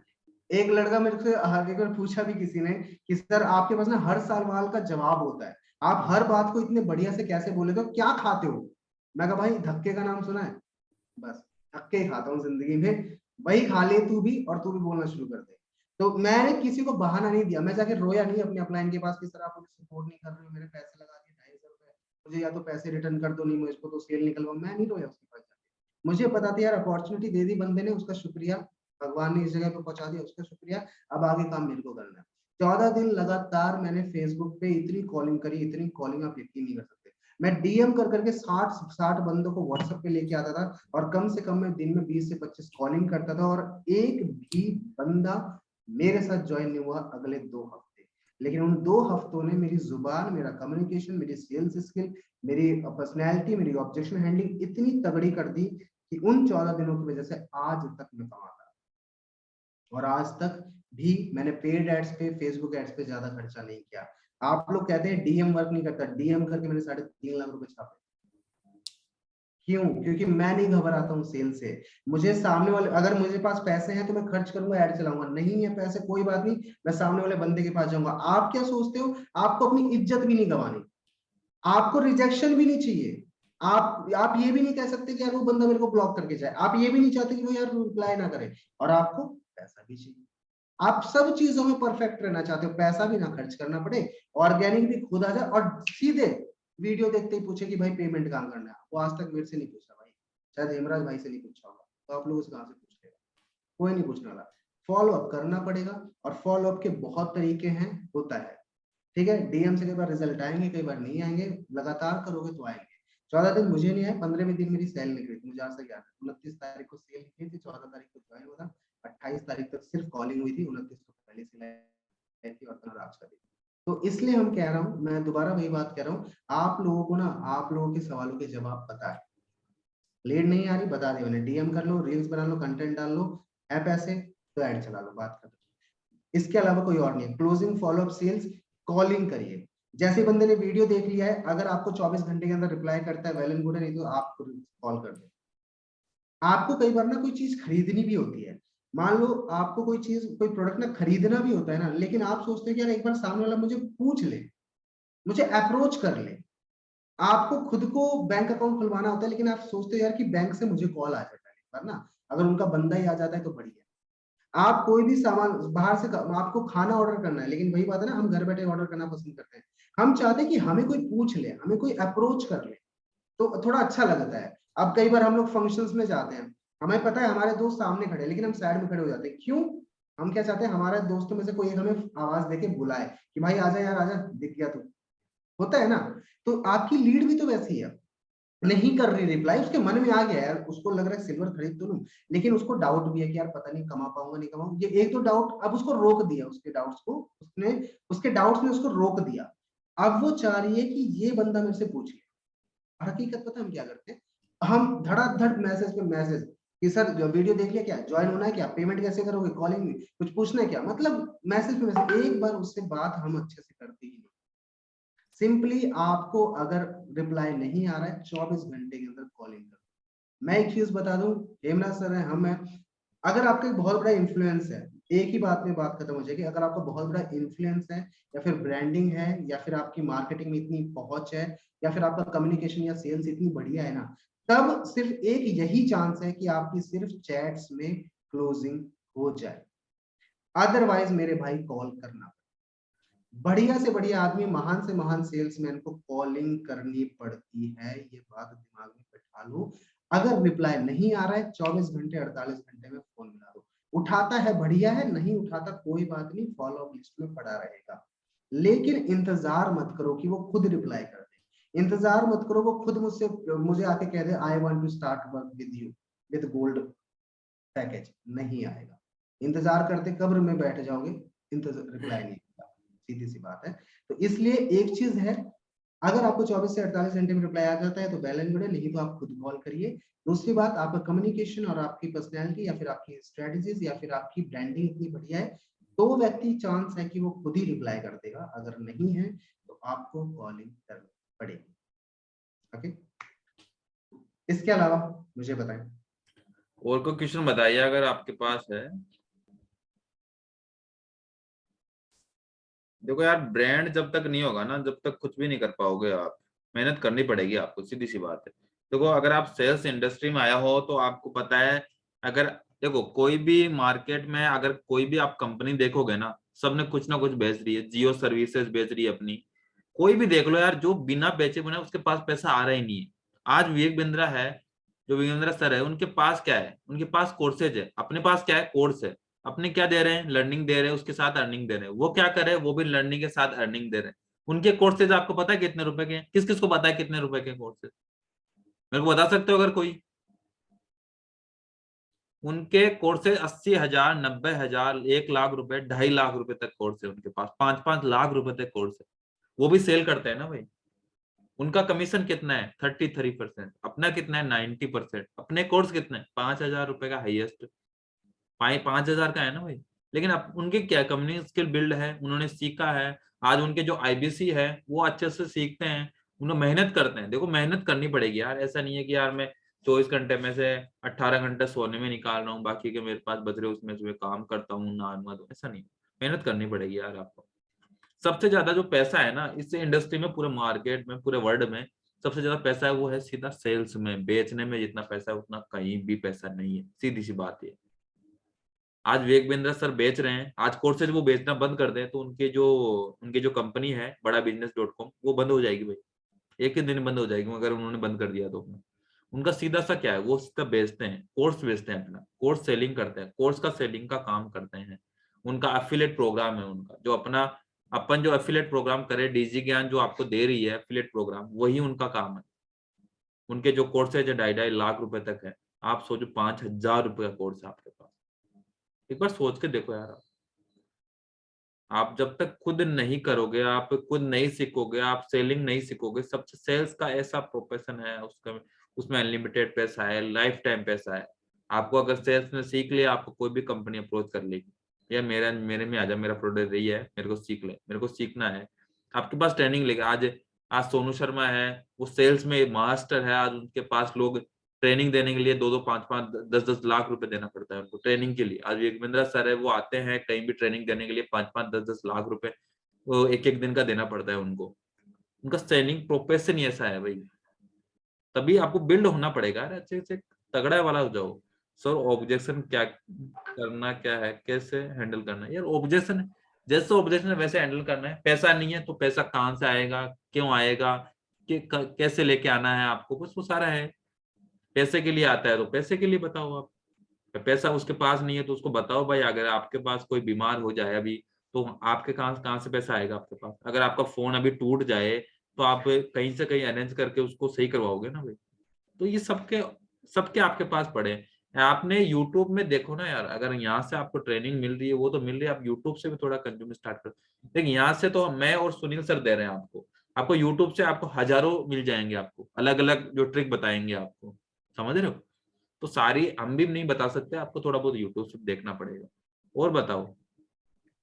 एक लड़का मेरे से एक बार पूछा भी किसी ने कि सर आपके पास ना हर सवाल का जवाब होता है, आप हर बात को इतने बढ़िया से कैसे बोले, तो क्या खाते हो? मैं कहा भाई धक्के का नाम सुना है? बस धक्के ही खाता हूँ जिंदगी में। वही खा ले तू भी, और तू भी बोलना शुरू कर दे। तो मैंने किसी को बहाना नहीं दिया, मैं जाके रोया नहीं अपने अपलाइन के पास कि सर आप मुझे सपोर्ट नहीं कर रहे हो, मेरे पैसे लगा दिए 250 रुपए, मुझे या तो पैसे रिटर्न कर दो, नहीं मुझको तो सेल निकलवा। मैं नहीं रोया उसके पास जाके। मुझे पता था यार अपॉर्चुनिटी दे दी बंदे ने, उसका शुक्रिया, भगवान ने इस जगह पे पहुंचा दिया, उसका शुक्रिया। अब आगे काम मेरे को करना है। 14 दिन लगातार मैंने फेसबुक पे इतनी कॉलिंग करी, इतनी कॉलिंग आप यकीन नहीं कर सकते। मैं डीएम कर करके 60 बंदों को व्हाट्सएप पे लेके आता था और कम से कम मैं दिन में 20 से 25 कॉलिंग करता था और एक भी बंदा मेरे साथ ज्वाइन नहीं हुआ अगले 2 हफ्ते। लेकिन उन 2 हफ्तों ने मेरी जुबान, मेरा कम्युनिकेशन, मेरी सेल्स स्किल, मेरी पर्सनैलिटी, मेरी ऑब्जेक्शन हैंडलिंग इतनी तगड़ी कर दी कि उन 14 दिनों की वजह से आज तक मैं कमाता और आज तक भी मैंने पेड एड्स पे, फेसबुक एड्स पे ज्यादा खर्चा नहीं किया। आप लोग कहते हैं डीएम वर्क नहीं करता, डीएम करके मैंने 3.5 लाख रुपए छापे। क्यों? क्योंकि मैं नहीं घबराता हूँ सेल से। मुझे सामने वाले, अगर मुझे पास पैसे हैं तो मैं खर्च करूंगा, ऐड चलाऊंगा, नहीं है पैसे कोई बात नहीं, मैं सामने वाले बंदे के पास जाऊंगा। आप क्या सोचते हो? आपको अपनी इज्जत भी नहीं गंवानी, आपको रिजेक्शन भी नहीं चाहिए, आप ये भी नहीं कह सकते कि यार वो बंदा मेरे को ब्लॉक करके जाए, आप ये भी नहीं चाहते कि वो यार रिप्लाई ना करे, और आपको पैसा भी चाहिए। आप सब चीजों में परफेक्ट रहना चाहते हो, पैसा भी ना खर्च करना पड़े, ऑर्गेनिक भी खुद आ जाए और सीधे वीडियो देखते ही पूछे कि भाई पेमेंट कहाँ करना है। वो आज तक मेरे से नहीं पूछा भाई, शायद हेमराज भाई से नहीं पूछा होगा, तो आप लोगों से कहाँ से पूछ लेगा? कोई नहीं पूछने वाला। फॉलो अप करना पड़ेगा और फॉलो अप के बहुत तरीके हैं, होता है, ठीक है। डीएम से कई बार रिजल्ट आएंगे, कई बार नहीं आएंगे, लगातार करोगे तो आएंगे। 14 दिन मुझे नहीं आए, 15वें दिन मेरी सेल निकली थी, मुझे आज तक याद है। 29 तारीख को सेल निकली थी, 14 तारीख को ज्वाइन हुआ था, 28 तारीख तक सिर्फ कॉलिंग हुई थी, 29 को पहले सेल आई थी और कल आज का दिन। तो इसलिए हम कह रहा हूँ, मैं दोबारा वही बात कह रहा हूँ, आप लोगों को ना, आप लोगों के सवालों के जवाब पता है, लीड नहीं आ रही बता दी मैंने, डीएम कर लो, रील्स बना लो, कंटेंट डाल लो, है पैसे तो ऐड चला लो, बात खत्म। इसके अलावा कोई और नहीं है। क्लोजिंग, फॉलोअप, सेल्स, कॉलिंग करिए। जैसे बंदे ने वीडियो देख लिया है, अगर आपको 24 घंटे के अंदर रिप्लाई करता है वेल एंड गुड है, नहीं तो आप कॉल कर दो। आपको कई बार ना कोई चीज खरीदनी भी होती है, मान लो आपको कोई चीज, कोई प्रोडक्ट ना खरीदना भी होता है ना, लेकिन आप सोचते हो कि यार एक बार सामने वाला मुझे पूछ ले, मुझे अप्रोच कर ले। आपको खुद को बैंक अकाउंट खुलवाना होता है, लेकिन आप सोचते हो यार कि बैंक से मुझे कॉल आ जाता है एक बार ना, अगर उनका बंदा ही आ जाता है तो बढ़िया। आप कोई भी सामान बाहर से, आपको खाना ऑर्डर करना है, लेकिन वही बात है ना, हम घर बैठे ऑर्डर करना पसंद करते हैं। हम चाहते हैं कि हमें कोई पूछ ले, हमें कोई अप्रोच कर ले, तो थोड़ा अच्छा लगता है। अब कई बार हम लोग फंक्शंस में जाते हैं, हमें पता है हमारे दोस्त सामने खड़े हैं, लेकिन हम साइड में खड़े हो जाते हैं। क्यों? हम क्या चाहते हैं, हमारे दोस्तों में से कोई एक हमें आवाज देके बुलाए कि भाई आजा यार आजा, दिख गया तू, होता है ना। तो आपकी लीड भी तो वैसी है, नहीं कर रही रिप्लाई, उसके मन में आ गया यार, उसको लग रहा है सिल्वर खरीद तो लूं, लेकिन उसको डाउट भी है कि यार पता नहीं कमा पाऊंगा नहीं कमाऊंगा, ये एक तो डाउट, अब उसको रोक दिया, उसके डाउट्स को उसने, उसके डाउट्स ने उसको रोक दिया। अब वो चाह रही है कि ये बंदा मेरे से पूछ ले। और हकीकत पता हम क्या करते हैं, हम धड़ाधड़ मैसेज पे मैसेज कि सर जो वीडियो देख लिया, क्या ज्वाइन होना है, क्या पेमेंट कैसे करोगे, कॉलिंग में कुछ पूछना है क्या, मतलब मैसेज पे मैसेज, एक बार उससे बात हम अच्छे से करते ही नहीं। सिंपली आपको अगर रिप्लाई नहीं आ रहा है, 24 घंटे के अंदर कॉलिंग करो। मैं एक चीज बता दूं, हेमराज सर है, हम है, अगर आपका एक बहुत बड़ा इन्फ्लुएंस है, एक ही बात में बात खत्म हो जाएगी, अगर आपका बहुत बड़ा इन्फ्लुएंस है, या फिर ब्रांडिंग है, या फिर आपकी मार्केटिंग में इतनी पहुंच है, या फिर आपका कम्युनिकेशन या सेल्स इतनी बढ़िया है ना, तब सिर्फ एक यही चांस है कि आपकी सिर्फ चैट्स में क्लोजिंग हो जाए, अदरवाइज मेरे भाई कॉल करना। बढ़िया से बढ़िया आदमी, महान से महान सेल्समैन को कॉलिंग करनी पड़ती है, ये बात दिमाग में बैठा लो। अगर रिप्लाई नहीं आ रहा है, 24 घंटे 48 घंटे में फोन मिला दो, उठाता है बढ़िया है, नहीं उठाता कोई बात नहीं, फॉलो अप लिस्ट में पड़ा रहेगा। लेकिन इंतजार मत करो कि वो खुद रिप्लाई कर दे, इंतजार मत करो वो खुद मुझे आके कह दे I want to start work with you with gold package, नहीं आएगा। इंतजार करते कब्र में बैठ जाओगे, इंतजार रिप्लाई नहीं, सीधी सी बात है। तो इसलिए एक चीज है, अगर आपको 24 से 48 घंटे में रिप्लाई आ जाता है तो वेल एंड गुड है, नहीं तो आप खुद कॉल करिए। दूसरी बात, आपका कम्युनिकेशन और आपकी पर्सनैलिटी या फिर आपकी स्ट्रेटजीज या फिर आपकी ब्रांडिंग इतनी बढ़िया है, तो व्यक्ति चांस है कि वो खुद ही रिप्लाई कर देगा, अगर नहीं है तो आपको कॉलिंग करनी पड़ेगी। ओके, इसके अलावा मुझे बताएं। और कोई क्वेश्चन बताइए अगर आपके पास है। देखो यार, ब्रांड जब तक नहीं होगा ना, जब तक कुछ भी नहीं कर पाओगे आप। मेहनत करनी पड़ेगी आपको, सीधी सी बात है। देखो, अगर आप सेल्स इंडस्ट्री में आया हो तो आपको पता है, अगर देखो कोई भी मार्केट में अगर कोई भी आप कंपनी देखोगे ना, सबने कुछ ना कुछ बेच रही है। जियो सर्विसेज बेच रही है अपनी, कोई भी देख लो यार, जो बिना बेचे बने उसके पास पैसा आ रहा ही नहीं है। आज विवेक बिंद्रा है, जो विवेक बिंद्रा सर है, उनके पास क्या है? उनके पास कोर्सेज है। अपने पास क्या है? कोर्स है। अपने क्या दे रहे हैं, लर्निंग दे रहे हैं, उसके साथ अर्निंग दे रहे हैं। वो क्या कर रहे हैं, वो भी लर्निंग के साथ अर्निंग दे रहे हैं। उनके कोर्सेज आपको पता है कितने रुपए के हैं? किस किस को पता है कितने रुपए के कोर्सेज? मेरे को बता सकते हो अगर कोई? उनके कोर्सेज 80,000, 90,000, 1 लाख रुपए, 2.5 लाख रुपए तक कोर्स है उनके पास, 5-5 लाख रुपए तक कोर्स है। वो भी सेल करते हैं ना भाई। उनका कमीशन कितना है? 33%। अपना कितना है? 90%। अपने कोर्स कितना है? 5,000 रुपए का हाईएस्ट। 5,000 का है ना भाई। लेकिन अब उनके क्या कंपनी स्किल बिल्ड है, उन्होंने सीखा है। आज उनके जो आईबीसी है वो अच्छे से सीखते हैं, उन्हें मेहनत करते हैं। देखो मेहनत करनी पड़ेगी यार, ऐसा नहीं है कि यार मैं 24 घंटे में से 18 घंटे सोने में निकाल रहा हूँ, बाकी के मेरे पास बच रहे उसमें से मैं काम करता हूँ ना, ऐसा नहीं। मेहनत करनी पड़ेगी यार आपको। सबसे ज्यादा जो पैसा है ना इस इंडस्ट्री में, पूरे मार्केट में, पूरे वर्ल्ड में सबसे ज्यादा पैसा है वो है सीधा सेल्स में, बेचने में। जितना पैसा है उतना कहीं भी पैसा नहीं है, सीधी सी बात है। आज विवेक बिंद्रा सर बेच रहे हैं, आज कोर्सेज वो बेचना बंद कर दें तो उनकी जो कंपनी है बड़ा बिजनेस.com वो बंद हो जाएगी भाई। एक ही दिन बंद हो जाएगी अगर उन्होंने बंद कर दिया तो। उनका सीधा सा क्या है, वो सीधा बेचते हैं, कोर्स बेचते हैं, अपना कोर्स सेलिंग करते हैं, कोर्स का सेलिंग का काम करते हैं। उनका एफिलिएट प्रोग्राम है, उनका जो अपन जो एफिलिएट प्रोग्राम करे, डीजी ज्ञान जो आपको दे रही है एफिलिएट प्रोग्राम, वही उनका काम है। उनके जो कोर्स है जो 2.5 लाख रुपए तक है। आप सोचो 5,000 रुपए का कोर्स है आपके पास। एक बार सोच के देखो यार। आप जब तक खुद नहीं करोगे, आप खुद नहीं सीखोगे, आप सेलिंग नहीं सीखोगे। सबसे सेल्स का ऐसा प्रोफेशन है, उसका उसमें अनलिमिटेड पैसा है, लाइफ टाइम पैसा है। आपको अगर सेल्स में सीख लिया, आपको कोई भी कंपनी अप्रोच कर लेगी, या मेरे में आ जा, मेरा प्रोडक्ट यही है, मेरे को सीख ले, मेरे को सीखना है। आपके पास ट्रेनिंग लेगा। आज आज सोनू शर्मा है, वो सेल्स में मास्टर है। आज उनके पास लोग ट्रेनिंग देने के लिए 2-2, 5-5, 10-10 लाख रुपए देना पड़ता है उनको ट्रेनिंग के लिए। आज विवेक बिंद्रा सर है, वो आते हैं कहीं भी ट्रेनिंग देने के लिए, 5-5, 10-10 लाख रुपए वो एक एक दिन का देना पड़ता है उनको। उनका ट्रेनिंग प्रोफेशन ही ऐसा है भाई। तभी आपको बिल्ड होना पड़ेगा यार, अच्छे से तगड़ा वाला हो जाओ। सर ऑब्जेक्शन क्या करना, क्या है, कैसे हैंडल करना है यार। ऑब्जेक्शन है, जैसे ऑब्जेक्शन है वैसे हैंडल करना है। पैसा नहीं है तो पैसा कहाँ से आएगा, क्यों आएगा, कैसे लेके आना है आपको, बस वो सारा है। पैसे के लिए आता है तो पैसे के लिए बताओ आप। पैसा उसके पास नहीं है तो उसको बताओ भाई, अगर आपके पास कोई बीमार हो जाए अभी, तो आपके कहाँ कहाँ से पैसा आएगा आपके पास? अगर आपका फोन अभी टूट जाए तो आप कहीं से कहीं अरेंज करके उसको सही करवाओगे ना भाई। तो ये सबके सबके आपके पास पड़े हैं। आपने यूट्यूब में देखो ना यार, अगर यहाँ से आपको ट्रेनिंग मिल रही है वो तो मिल रही है, आप यूट्यूब से भी थोड़ा कंज्यूम स्टार्ट करो। लेकिन यहाँ से तो मैं और सुनील सर दे रहे हैं आपको। आपको यूट्यूब से आपको हजारों मिल जाएंगे, आपको अलग अलग जो ट्रिक बताएंगे आपको। समझ रहे हो? तो सारी हम भी नहीं बता सकते, आपको थोड़ा बहुत यूट्यूब से देखना पड़ेगा। और बताओ।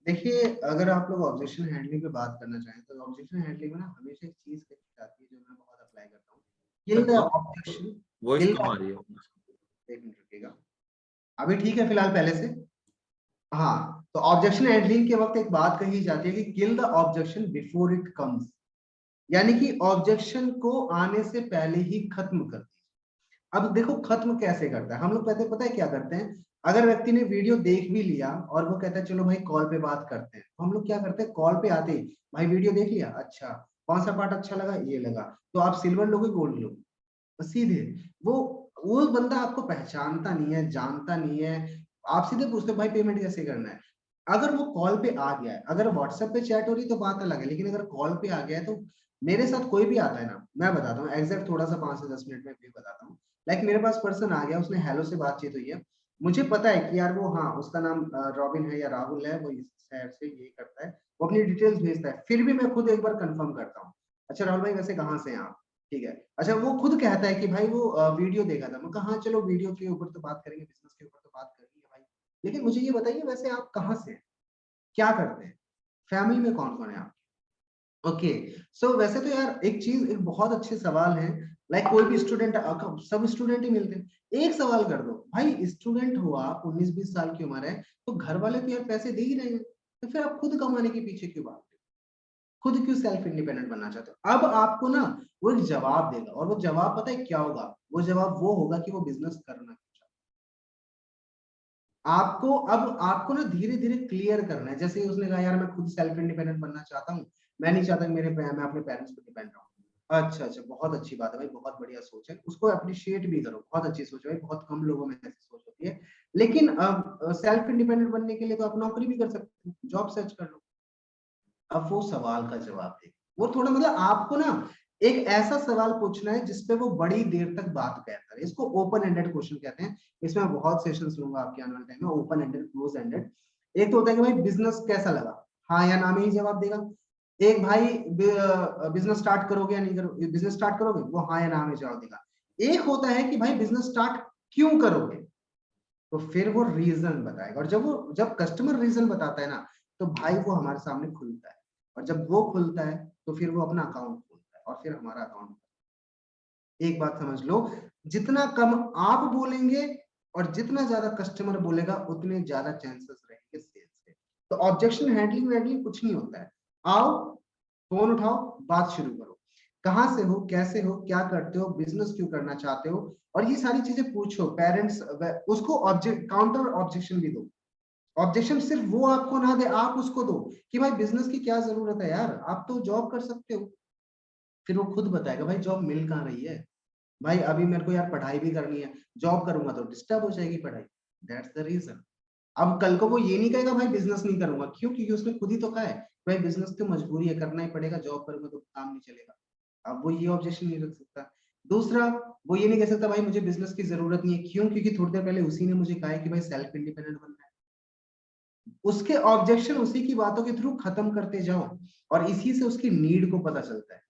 देखिए, अगर आप लोग ऑब्जेक्शन हैंडलिंग पे बात करना चाहें तो ऑब्जेक्शन हैंडलिंग में ना हमेशा एक चीज कही जाती है जो मैं बहुत अप्लाई करता हूँ। Kill the objection. Voice kill come the, आ रही है। एक मिनट रुकिएगा। अभी ठीक है फिलहाल पहले से? हाँ, तो ऑब्जेक्शन हैंडलिंग के वक्त एक बात कही जाती है कि किल the objection before it comes. यानी कि ऑब्जेक्शन को आने से पहले ही खत्म कर दीजिए। अब देखो खत्म कैसे करता है, हम लोग पता है क्या करते हैं। अगर व्यक्ति ने वीडियो देख भी लिया और वो कहता है चलो भाई कॉल पे बात करते हैं, तो हम लोग क्या करते हैं, कॉल पे आते ही भाई वीडियो देख लिया, अच्छा कौन सा पार्ट अच्छा लगा, ये लगा, तो आप सिल्वर लोगे गोल्ड लो, बस सीधे। वो वो बंदा आपको पहचानता नहीं है, जानता नहीं है। आप सीधे पूछते हो भाई पेमेंट कैसे करना है। अगर वो कॉल पे आ गया है, अगर व्हाट्सएप पे चैट हो रही तो बात अलग है, लेकिन अगर कॉल पे आ गया है तो मेरे साथ कोई भी आता है ना, मैं बताता हूँ एग्जैक्ट थोड़ा सा 5 से 10 मिनट में भी बताता हूँ। लाइक मेरे पास पर्सन आ गया, उसने हेलो से बातचीत हुई है, मुझे पता है कि यार वो, हाँ उसका नाम रॉबिन है या राहुल है, वो इस शहर से ये करता है, वो अपनी डिटेल्स भेजता है, फिर भी मैं खुद एक बार कंफर्म करता हूँ। अच्छा राहुल भाई वैसे कहाँ से हैं आप? ठीक है। अच्छा वो खुद कहता है कि भाई वो वीडियो देखा था। मैं कहा हाँ चलो वीडियो के ऊपर तो बात करेंगे, बिजनेस के ऊपर तो बात करेंगे भाई, लेकिन मुझे ये बताइए वैसे आप कहाँ से हैं, क्या करते हैं, फैमिली में कौन कौन है आप? ओके। सो वैसे तो यार एक चीज, एक बहुत अच्छे सवाल है। लाइक कोई भी स्टूडेंट, सब स्टूडेंट ही मिलते हैं, एक सवाल कर दो भाई, स्टूडेंट हो आप, 19-20 साल की उम्र है, तो घर वाले तो यार पैसे दे ही रहे हैं, तो फिर आप खुद कमाने के पीछे क्यों भाग, खुद क्यों सेल्फ इंडिपेंडेंट बनना चाहते हो? अब आपको ना वो एक जवाब देगा, और वो जवाब पता है क्या होगा? वो जवाब वो होगा कि वो बिजनेस करना क्यों चाहता है। आपको अब आपको ना धीरे धीरे क्लियर करना है। जैसे ही उसने कहा यार मैं खुद सेल्फ इंडिपेंडेंट बनना चाहता हूँ, मैं नहीं चाहता कि मैं अपने पेरेंट्स पे डिपेंड रहूं, अच्छा, अच्छा, बहुत अच्छी बात है भाई, बहुत बढ़िया सोच है। उसको एप्रिशिएट भी करो, बहुत अच्छी सोच है भाई, बहुत कम लोगों में ऐसी सोच होती है। लेकिन सेल्फ इंडिपेंडेंट बनने के लिए तो आप नौकरी भी कर सकते हो, जॉब सर्च कर लो। अब वो सवाल का जवाब दे। वो थोड़ा मतलब आपको ना एक ऐसा सवाल पूछना है जिस पे वो बड़ी देर तक बात करता है। इसको ओपन एंडेड क्वेश्चन कहते हैं। इसमें मैं बहुत सेशंस लूँगा आपके आने वाले टाइम में, ओपन एंडेड, क्लोज एंडेड। एक तो होता है कि भाई बिज़नेस कैसा लगा? हाँ या ना में ही जवाब देगा। एक भाई बिज़नेस स्टार्ट करोगे या नहीं करोगे? बिज़नेस स्टार्ट करोगे? वो हाँ या ना में जवाब देगा। एक होता है कि भाई बिज़नेस स्टार्ट क्यों करोगे? तो फिर वो रीज़न बताएगा, और जब कस्टमर रीज़न बताता है ना, तो भाई वो हमारे सामने खुलता है, और जब वो खुलता है, तो फिर वो अपना अकाउंट खोलता है, और फिर हमारा अकाउंट। एक बात समझ लो, जितना कम आप बोलेंगे और जितना ज़्यादा कस्टमर बोलेगा, उतने ज़्यादा चांसेस रहेंगे सेल्स के। तो ऑब्जेक्शन हैंडलिंग वैंडलिंग कुछ नहीं होता है। आओ, फ़ोन उठाओ, बात शुरू करो। कहाँ से हो, कैसे हो, क्या करते हो, बिज़नेस क्यों करना चाहते हो? और ये सारी चीज़ें पूछो। पेरेंट्स व उसको काउंटर ऑब्जेक्शन भी दो। ऑब्जेक्शन सिर्फ वो आपको ना दे, आप उसको दो कि भाई बिज़नेस की क्या ज़रूरत है यार? आप तो जॉब कर सकते हो। फिर वो खुद बताएगा भाई जॉब मिल कहाँ रही है? भाई अभी मेरे को यार पढ़ाई भी करनी है, जॉब करूँगा तो डिस्टर्ब हो जाएगी पढ़ाई। That's the reason. अब कल को वो ये नहीं कहेगा भाई बिज़नेस नहीं करूँगा, क्यों? क्योंकि उसने खुद ही तो कहा है, भाई बिज़नेस तो मजबूरी है, करना ही पड़ेगा, जॉब करूँगा तो काम नहीं चलेगा। अब वो ये ऑब्जेक्शन नहीं रख सकता। दूसरा, वो ये नहीं कह सकता भाई मुझे बिज़नेस की ज़रूरत नहीं है, क्यों? क्योंकि थोड़ी देर पहले उसी ने मुझे कहा है कि भाई सेल्फ इंडिपेंडेंट बनना है। उसके ऑब्जेक्शन उसी की बातों के थ्रू खत्म करते जाओ, और इसी से उसकी नीड को पता चलता है।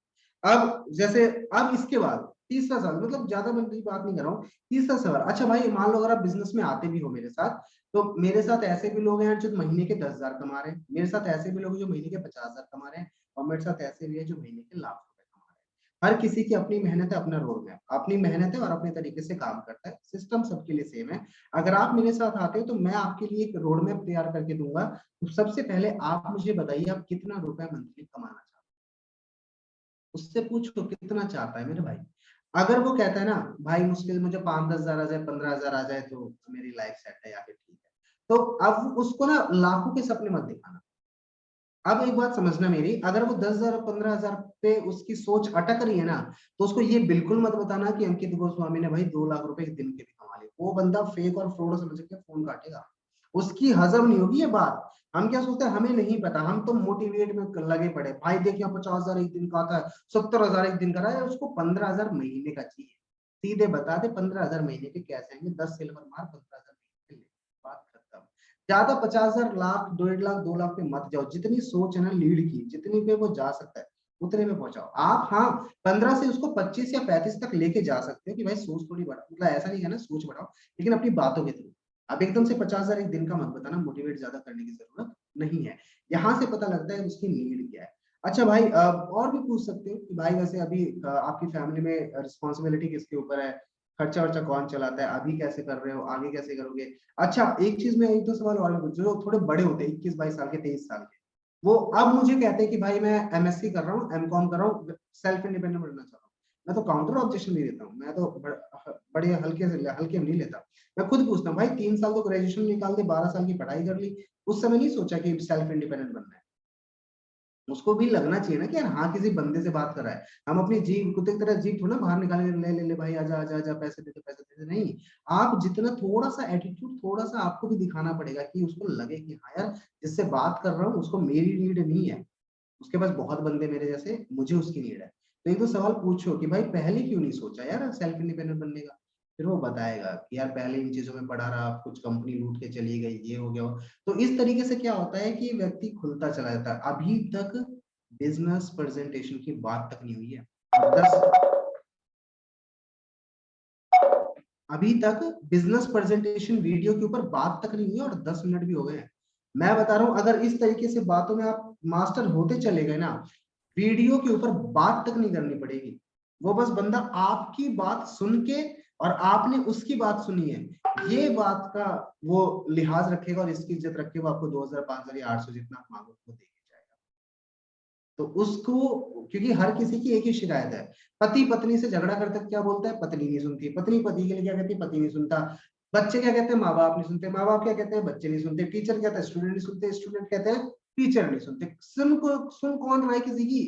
अब जैसे, अब इसके बाद तीसरा सवाल, मतलब ज्यादा मैं बड़ी बात नहीं कर रहा हूँ। तीसरा सवाल, अच्छा भाई मान लो अगर आप बिजनेस में आते भी हो मेरे साथ, तो मेरे साथ ऐसे भी लोग हैं जो महीने के 10,000 कमा रहे हैं, मेरे साथ ऐसे भी लोग हैं जो महीने के 50,000 कमा रहे हैं, और मेरे साथ ऐसे भी है जो महीने के लाख रुपए कमा रहे हैं। हर किसी की अपनी मेहनत है, अपना रोड मैप, अपनी मेहनत है और अपने तरीके से काम करता है। सिस्टम सबके लिए सेम है। अगर आप मेरे साथ आते हो तो मैं आपके लिए एक रोड मैप तैयार करके दूंगा। तो सबसे पहले आप मुझे बताइए, आप कितना रुपए मंथली कमाना चाहते हैं? उससे पूछो कितना चाहता है मेरे भाई। अगर वो कहता है ना, भाई मुश्किल मुझे 5-10 हजार आ जाए, 15 हजार आ जाए तो मेरी लाइफ सेट है, या फिर ठीक है, तो अब उसको ना लाखों के सपने मत दिखाना। अब एक बात समझना मेरी, अगर वो 10,000 और 15,000 पे उसकी सोच अटक रही है ना, तो उसको ये बिल्कुल मत बताना कि अंकित गोस्वामी ने भाई 2 लाख रुपए एक दिन के भी कमा लिए। वो बंदा फेक और फ्रॉड समझ के फोन काटेगा। उसकी हजम नहीं होगी ये बात। हम क्या सोचते हैं, हमें नहीं पता, हम तो मोटिवेट में लगे पड़े, भाई देखिए 50,000 एक दिन का आता है, 70,000 एक दिन का रहा है, उसको 15,000 महीने का चाहिए। सीधे बता दे 15,000 महीने के कैसे आएंगे, 10 सिल्वर मार, 15,000 महीने के ले, बात खत्म। ज्यादा 50,000, लाख, 1.5 लाख, 2 लाख पे मत जाओ। जितनी सोच है ना लीड की, जितनी पे वो जा सकता है, उतने में पहुंचाओ आप। हाँ, 15 से उसको 25 या 35 तक लेके जा सकते हो कि भाई सोच थोड़ी बढ़ा, मतलब ऐसा नहीं है ना, सोच बढ़ाओ, लेकिन अपनी बातों के थ्रू। अब एकदम से 50,000 एक दिन का मत बताना, मोटिवेट ज्यादा करने की जरूरत नहीं है। यहाँ से पता लगता है उसकी नीड क्या है। अच्छा भाई, और भी पूछ सकते हो कि भाई वैसे अभी आपकी फैमिली में रिस्पॉन्सिबिलिटी किसके ऊपर है, खर्चा वर्चा कौन चलाता है, अभी कैसे कर रहे हो, आगे कैसे करोगे? अच्छा, एक चीज में, एक दो सवाल और पूछ, जो थोड़े बड़े होते हैं 21-22 साल के, 23 साल के, वो अब मुझे कहते हैं कि भाई मैं एमएससी कर रहा हूँ, एमकॉम कर रहा हूँ, सेल्फ इंडिपेंडेंट बनना चाह रहा हूँ। मैं तो काउंटर ऑब्जेक्शन नहीं देता हूँ, मैं तो बड़े हल्के से हल्के में नहीं लेता। मैं खुद पूछता हूँ भाई, 3 साल तो ग्रेजुएशन निकाल दे, 12 साल की पढ़ाई कर ली, उस समय नहीं सोचा कि सेल्फ इंडिपेंडेंट बनना है? उसको भी लगना चाहिए ना कि यार हाँ, किसी बंदे से बात कर रहा है। हम अपनी जीभ कुत्ते की तरह जीभ थोड़ा ना बाहर निकालेंगे, ले ले ले भाई, आजा आजा आजा, पैसे दे दे, पैसे दे दे, नहीं। आप जितना थोड़ा सा एटीट्यूड, थोड़ा सा आपको भी दिखाना पड़ेगा कि उसको लगे कि हाँ यार, जिससे बात कर रहा हूँ उसको मेरी नीड नहीं है, उसके पास बहुत बंदे मेरे जैसे, मुझे उसकी नीड है। तो एक दो सवाल पूछो कि भाई पहले क्यों नहीं सोचा यार सेल्फ इंडिपेंडेंट बनने का? फिर वो बताएगा कि यार पहले इन चीजों में पड़ा रहा, कुछ कंपनी लूट के चली गई, ये हो गया वो। तो इस तरीके से क्या होता है कि व्यक्ति खुलता चला जाता है। अभी तक बिजनेस प्रेजेंटेशन की बात तक नहीं हुई है। और 10 अभी तक बिजनेस प्रेजेंटेशन वीडियो के ऊपर बात तक नहीं हुई है, और 10 मिनट भी हो गए हैं। मैं बता रहा हूं, अगर इस तरीके से बातों में आप मास्टर होते चले गए ना, वीडियो के ऊपर बात तक नहीं करनी पड़ेगी। वो बस बंदा आपकी बात सुन के, और आपने उसकी बात सुनी है, ये बात का वो लिहाज रखेगा और इसकी इज्जत रखेगा, आपको 2,000, 5,000 या 800 जितना आप मांगो वो देके जाएगा। तो उसको, क्योंकि हर किसी की एक ही शिकायत है, पति पत्नी से झगड़ा करते क्या बोलता है, पत्नी नहीं सुनती, पत्नी पति के लिए क्या कहती है, पति नहीं सुनता, बच्चे क्या कहते हैं, माँ बाप नहीं सुनते, माँ बाप क्या कहते हैं, बच्चे नहीं सुनते, टीचर कहता है स्टूडेंट नहीं सुनते, स्टूडेंट कहते हैं टीचर नहीं सुनते। सुन कौन रहा है किसी की?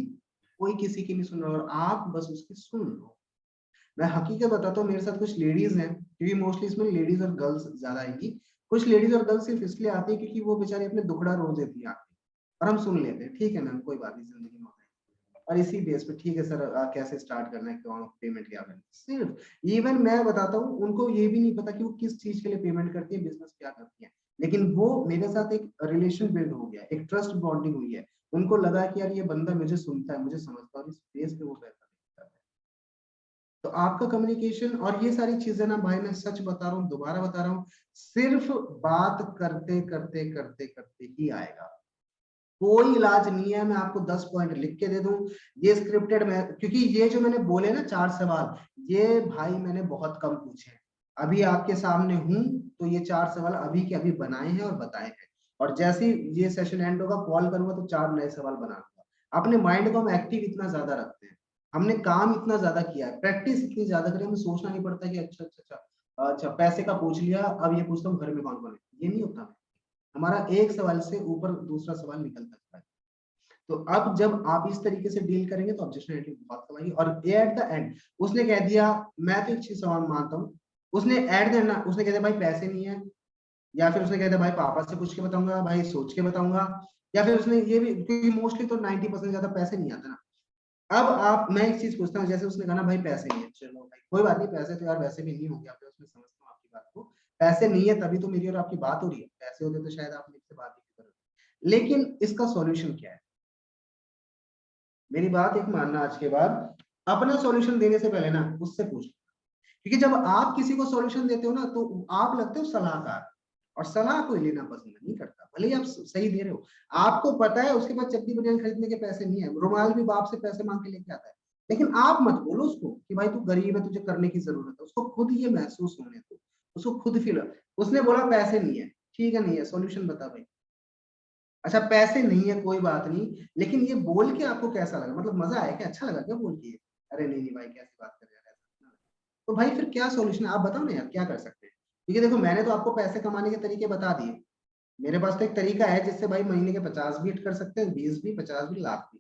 कोई किसी की नहीं सुन रहा और आप बस उसकी सुन लो। मैं हकीकत बताता हूँ, मेरे साथ कुछ लेडीज हैं, क्योंकि मोस्टली इसमें लेडीज और गर्ल्स ज्यादा आएगी। कुछ लेडीज और गर्ल्स सिर्फ इसलिए आती है क्योंकि वो बेचारी अपने दुखड़ा रो देती है आके, और हम सुन लेते हैं, ठीक है मैम कोई बात नहीं, जिंदगी में होता है। और इसी बेस पे ठीक है सर, कैसे स्टार्ट करना है, कौन पेमेंट क्या करना है, सिर्फ इवन मैं बताता हूँ उनको ये भी नहीं पता कि वो किस चीज के लिए पेमेंट करती है, बिजनेस क्या करती है, लेकिन वो मेरे साथ एक रिलेशन बिल्ड हो गया, एक ट्रस्ट बॉन्डिंग हुई है। उनको लगा कि यार ये बंदा मुझे सुनता है, मुझे समझता है, और इस बेस पे वो पैसा देता है। तो आपका कम्युनिकेशन और ये सारी चीजें ना भाई, मैं सच बता रहा हूँ, दोबारा बता रहा हूँ, सिर्फ बात करते करते करते करते ही आएगा। कोई इलाज नहीं है, मैं आपको 10 पॉइंट लिख के दे दूं, ये स्क्रिप्टेड में, क्योंकि ये जो मैंने बोले ना 4 सवाल, ये भाई मैंने बहुत कम पूछे हैं। अभी आपके सामने हूं तो ये 4 सवाल अभी के अभी बनाए हैं और बताए हैं, और जैसे ही ये सेशन एंड होगा कॉल करूंगा तो 4 नए सवाल बनाऊंगा। अपने माइंड को हम एक्टिव इतना ज्यादा रखते हैं, हमने काम इतना ज्यादा किया है, प्रैक्टिस इतनी ज्यादा करी, हमें सोचना नहीं पड़ता कि अच्छा अच्छा अच्छा अच्छा पैसे का पूछ लिया, अब ये पूछता हूँ घर में कौन कौन है, ये नहीं होता। हमारा एक सवाल से ऊपर दूसरा सवाल निकलता जाता है। तो अब जब आप इस तरीके से डील करेंगे तो ऑब्जेक्शन हैंडलिंग बहुत कम आएगी। और एट द एंड उसने कह दिया, मैं तो एक चीज सवाल मानता हूँ, उसने एट द एंड उसने कह दिया भाई पैसे नहीं है, या फिर उसने कह दिया भाई पापा से पूछ के बताऊंगा, भाई सोच के बताऊंगा, या फिर उसने ये भी, क्योंकि मोस्टली तो 90% ज्यादा पैसे नहीं आता ना। अब आप, मैं एक चीज पूछता हूँ, जैसे उसने कहा ना भाई पैसे नहीं है, चलो भाई कोई बात नहीं, पैसे तो यार वैसे भी नहीं होंगे, आप उसमें समझता हूँ आपकी बात को, पैसे नहीं है तभी तो मेरी और आपकी बात हो रही है, पैसे होते तो शायद आप मुझसे बात ही नहीं करोगे। लेकिन इसका सॉल्यूशन क्या है, मेरी बात एक मानना आज के बाद, अपना सॉल्यूशन देने से पहले ना उससे पूछ, क्योंकि जब आप किसी को सॉल्यूशन देते हो ना तो आप लगते हो सलाहकार, और सलाह कोई लेना पसंद नहीं करता, भले ही आप सही दे रहे हो। आपको पता है उसके पास चड्डी बनियान खरीदने के पैसे नहीं है, रुमाल भी बाप से पैसे मांग के लेके आता है, लेकिन आप मत बोलो उसको कि भाई तू गरीब है तुझे करने की जरूरत है, उसको खुद ये महसूस होने दो, उसको खुद फील। उसने बोला पैसे नहीं है, ठीक है नहीं है, सॉल्यूशन बता भाई। अच्छा पैसे नहीं है कोई बात नहीं, लेकिन ये बोल के आपको कैसा लगा, मतलब मजा आया क्या, अच्छा लगा क्या बोल के? अरे नहीं नहीं भाई कैसी बात कर रहे हैं, तो भाई फिर क्या सॉल्यूशन है, आप बताओ ना यार क्या कर सकते हैं? क्योंकि देखो मैंने तो आपको पैसे कमाने के तरीके बता दिए, मेरे पास तो एक तरीका है जिससे भाई महीने के 50 भी हिट कर सकते हैं, 20 भी, 50 भी, लाख भी।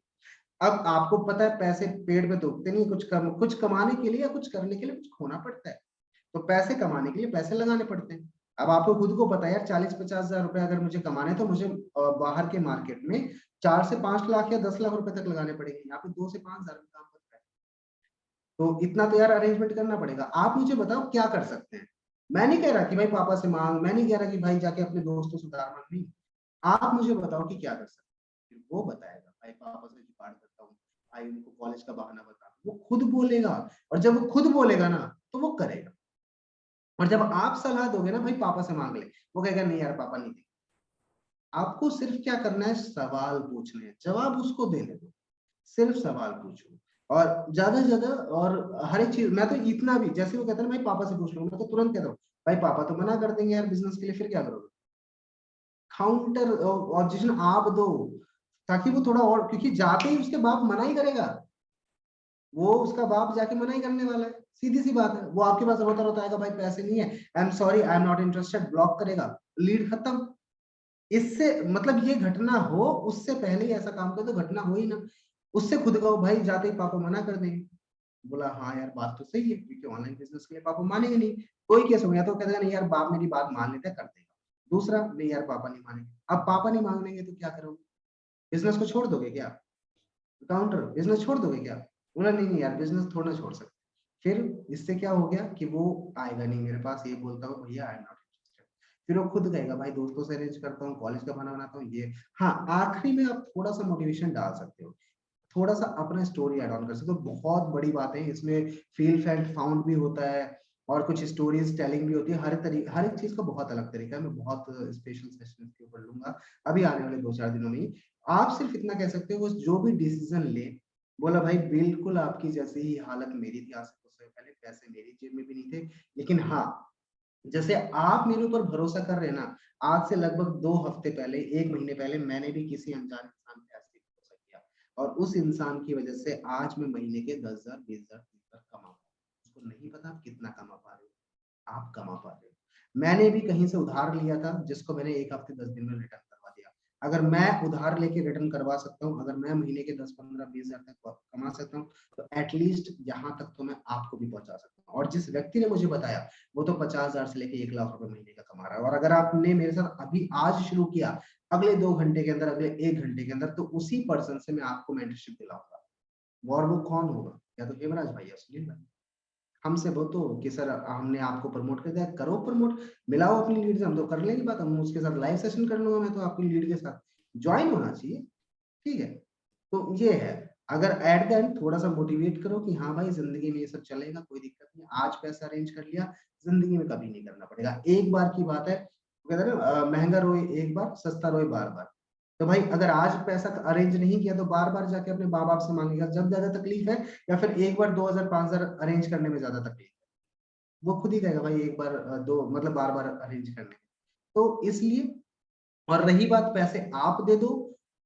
अब आपको पता है पैसे पेड़ पे तो उगते नहीं, कुछ कमाने के लिए या कुछ करने के लिए कुछ खोना पड़ता है, तो पैसे कमाने के लिए पैसे लगाने पड़ते हैं। अब आपको खुद को पता है यार, 40-50 हजार रुपए अगर मुझे कमाने तो मुझे बाहर के मार्केट में 4 से 5 लाख या 10 लाख रुपए तक लगाने पड़ेंगे, यहाँ पे 2 से 5 हजार में काम करता है। तो इतना तो यार अरेंजमेंट करना पड़ेगा। आप मुझे बताओ क्या कर सकते हैं? मैं नहीं कह रहा कि भाई पापा से मांग, मैं नहीं कह रहा कि भाई जाके अपने दोस्तों से उधार मांग, नहीं। आप मुझे बताओ कि क्या कर सकते हैं, फिर वो बताएगा भाई पापा से जुगाड़ करता हूँ, भाई उनको कॉलेज का बहाना बता, वो खुद बोलेगा। और जब वो खुद बोलेगा ना तो वो करेगा। और जब आप सलाह दोगे ना भाई पापा से मांग ले, वो कहेगा नहीं यार पापा नहीं देंगे। आपको सिर्फ क्या करना है, सवाल पूछने हैं, जवाब उसको देने दो, सिर्फ सवाल पूछो। और ज्यादा से ज्यादा, और हर एक चीज, मैं तो इतना भी, जैसे वो कहता है ना भाई पापा से पूछ लो, मैं तो तुरंत कहता हूँ भाई पापा तो मना कर देंगे यार बिजनेस के लिए, फिर क्या करोगे? काउंटर ऑब्जेक्शन आप दो, ताकि वो थोड़ा और, क्योंकि जाते ही उसके बाप मना ही करेगा, वो उसका बाप जाके मना ही करने वाला है, सीधी सी बात है। वो आपके पास रोता रोता आएगा भाई पैसे नहीं है, I am sorry I am not interested, block करेगा, लीड खत्म। इससे मतलब ये घटना हो उससे पहले ही ऐसा काम कर तो घटना हो ही ना। उससे खुद कहो भाई जाते ही पापा मना कर देंगे, बोला हाँ यार बात तो सही है, क्योंकि ऑनलाइन बिजनेस के लिए पापा मानेंगे नहीं। कोई केस हो गया तो कहता नहीं यार बाप मेरी बात मान लेते कर देगा। दूसरा, नहीं यार पापा नहीं मानेंगे, अब पापा नहीं मानेंगे तो क्या करोगे? बिजनेस को छोड़ दोगे क्या? काउंटर, बिजनेस छोड़ दोगे क्या? बोला नहीं नहीं यार बिजनेस थोड़ा ना छोड़ सकते। फिर इससे क्या हो गया कि वो आएगा नहीं मेरे पास, ये बोलता हूँ भैया आई एम नॉट इंटरेस्टेड, फिर वो खुद कहेगा भाई दोस्तों से अरेंज करता हूँ, कॉलेज का बहाना बनाता हूँ ये। हाँ आखिरी में आप थोड़ा सा मोटिवेशन डाल सकते हो, थोड़ा सा अपना स्टोरी ऐड ऑन कर सकते हो, बहुत बड़ी बात है इसमें, फील फेल्ट फाउंड भी होता है, और कुछ स्टोरीज टेलिंग भी होती है, हर एक चीज का बहुत अलग तरीका है, मैं बहुत स्पेशल सेशन के ऊपर लूंगा अभी आने वाले 2-4 दिनों में ही। आप सिर्फ इतना कह सकते हो वो जो भी डिसीजन ले, बोला भाई बिल्कुल आपकी जैसी ही हालत मेरी थी आज से 2 साल पहले, पैसे मेरी जेब में भी नहीं थे, लेकिन हाँ जैसे आप मेरे ऊपर भरोसा कर रहे हैं ना, आज से लगभग 2 हफ्ते पहले, 1 महीने पहले मैंने भी किसी अनजान इंसान पे ऐसे ही भरोसा किया, और उस इंसान की वजह से आज मैं महीने के 10,000, 20,000, 30,000 कमा पा रहा हूँ। उसको नहीं पता आप कितना कमा पा रहे हो, आप कमा पा रहे हो। मैंने भी कहीं से उधार लिया था जिसको मैंने 1 हफ्ते 10 दिन में रिटर्न करवा दिया। अगर मैं उधार लेके रिटर्न करवा सकता हूँ, अगर मैं महीने के 10, 15, 20 हजार तक कमा सकता हूँ, तो एटलीस्ट यहाँ तक तो मैं आपको भी पहुंचा सकता हूँ। और जिस व्यक्ति ने मुझे बताया वो तो 50,000 से लेके 1 लाख रुपए महीने का कमा रहा है। और अगर आपने मेरे साथ अभी आज शुरू किया, अगले 2 घंटे के अंदर, अगले 1 घंटे के अंदर, तो उसी पर्सन से मैं आपको मेंटरशिप दिलाऊंगा। और वो कौन होगा? या तो हेमराज भाई या सुनील भाई। हमसे वो तो कि सर हमने आपको प्रमोट कर दिया, करो प्रमोट, मिलाओ अपनी लीड से, हम तो कर लेंगे बात, हम उसके साथ लाइव सेशन कर लूंगा, मैं तो आपकी लीड के साथ ज्वाइन होना चाहिए। ठीक है, तो ये है। अगर एट द एंड थोड़ा सा मोटिवेट करो कि हाँ भाई जिंदगी में ये सब चलेगा, कोई दिक्कत नहीं, आज पैसा अरेंज कर लिया, जिंदगी में कभी नहीं करना पड़ेगा, एक बार की बात है। कहते हैं ना महंगा रोए एक बार, सस्ता रोए बार बार। तो भाई अगर आज पैसा अरेंज नहीं किया तो बार बार जाके अपने माँ बाप से मांगेगा जब ज्यादा तकलीफ है, या फिर एक बार 2,000 5,000 अरेंज करने में ज्यादा तकलीफ है? वो खुद ही कहेगा भाई एक बार दो, मतलब बार बार अरेंज करने में। तो इसलिए, और रही बात पैसे आप दे दो,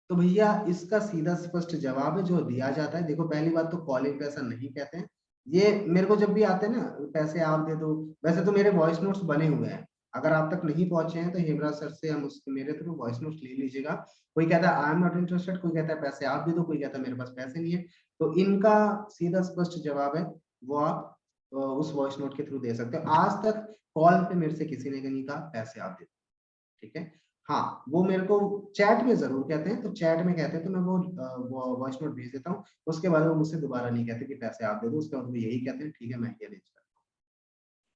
तो भैया इसका सीधा स्पष्ट जवाब है जो दिया जाता है। देखो पहली बात तो कॉलिंग पैसा नहीं कहते हैं। ये मेरे को जब भी आते हैं ना पैसे आप दे दो, वैसे तो मेरे वॉइस नोट्स बने हुए हैं, अगर आप तक नहीं पहुंचे हैं तो हेमराज सर से हम उसके मेरे थ्रू वॉइस नोट्स ले लीजिएगा। कोई कहता है आई एम नॉट इंटरेस्टेड, कोई कहता है पैसे आप दे दो, कोई कहता है मेरे पास पैसे नहीं है। तो इनका सीधा स्पष्ट जवाब है, वो आप उस वॉइस नोट के थ्रू दे सकते हो। आज तक कॉल पे मेरे से किसी ने नहीं कहा पैसे आप दे दो। ठीक है, हाँ वो मेरे को चैट में जरूर कहते हैं, तो चैट में कहते हैं तो मैं वो वॉइस नोट भेज देता हूँ। उसके बाद वो मुझसे दोबारा नहीं कहते कि पैसे आप दे दो, उसके बाद वो यही कहते हैं ठीक है मैं ये अरेंज करता हूँ,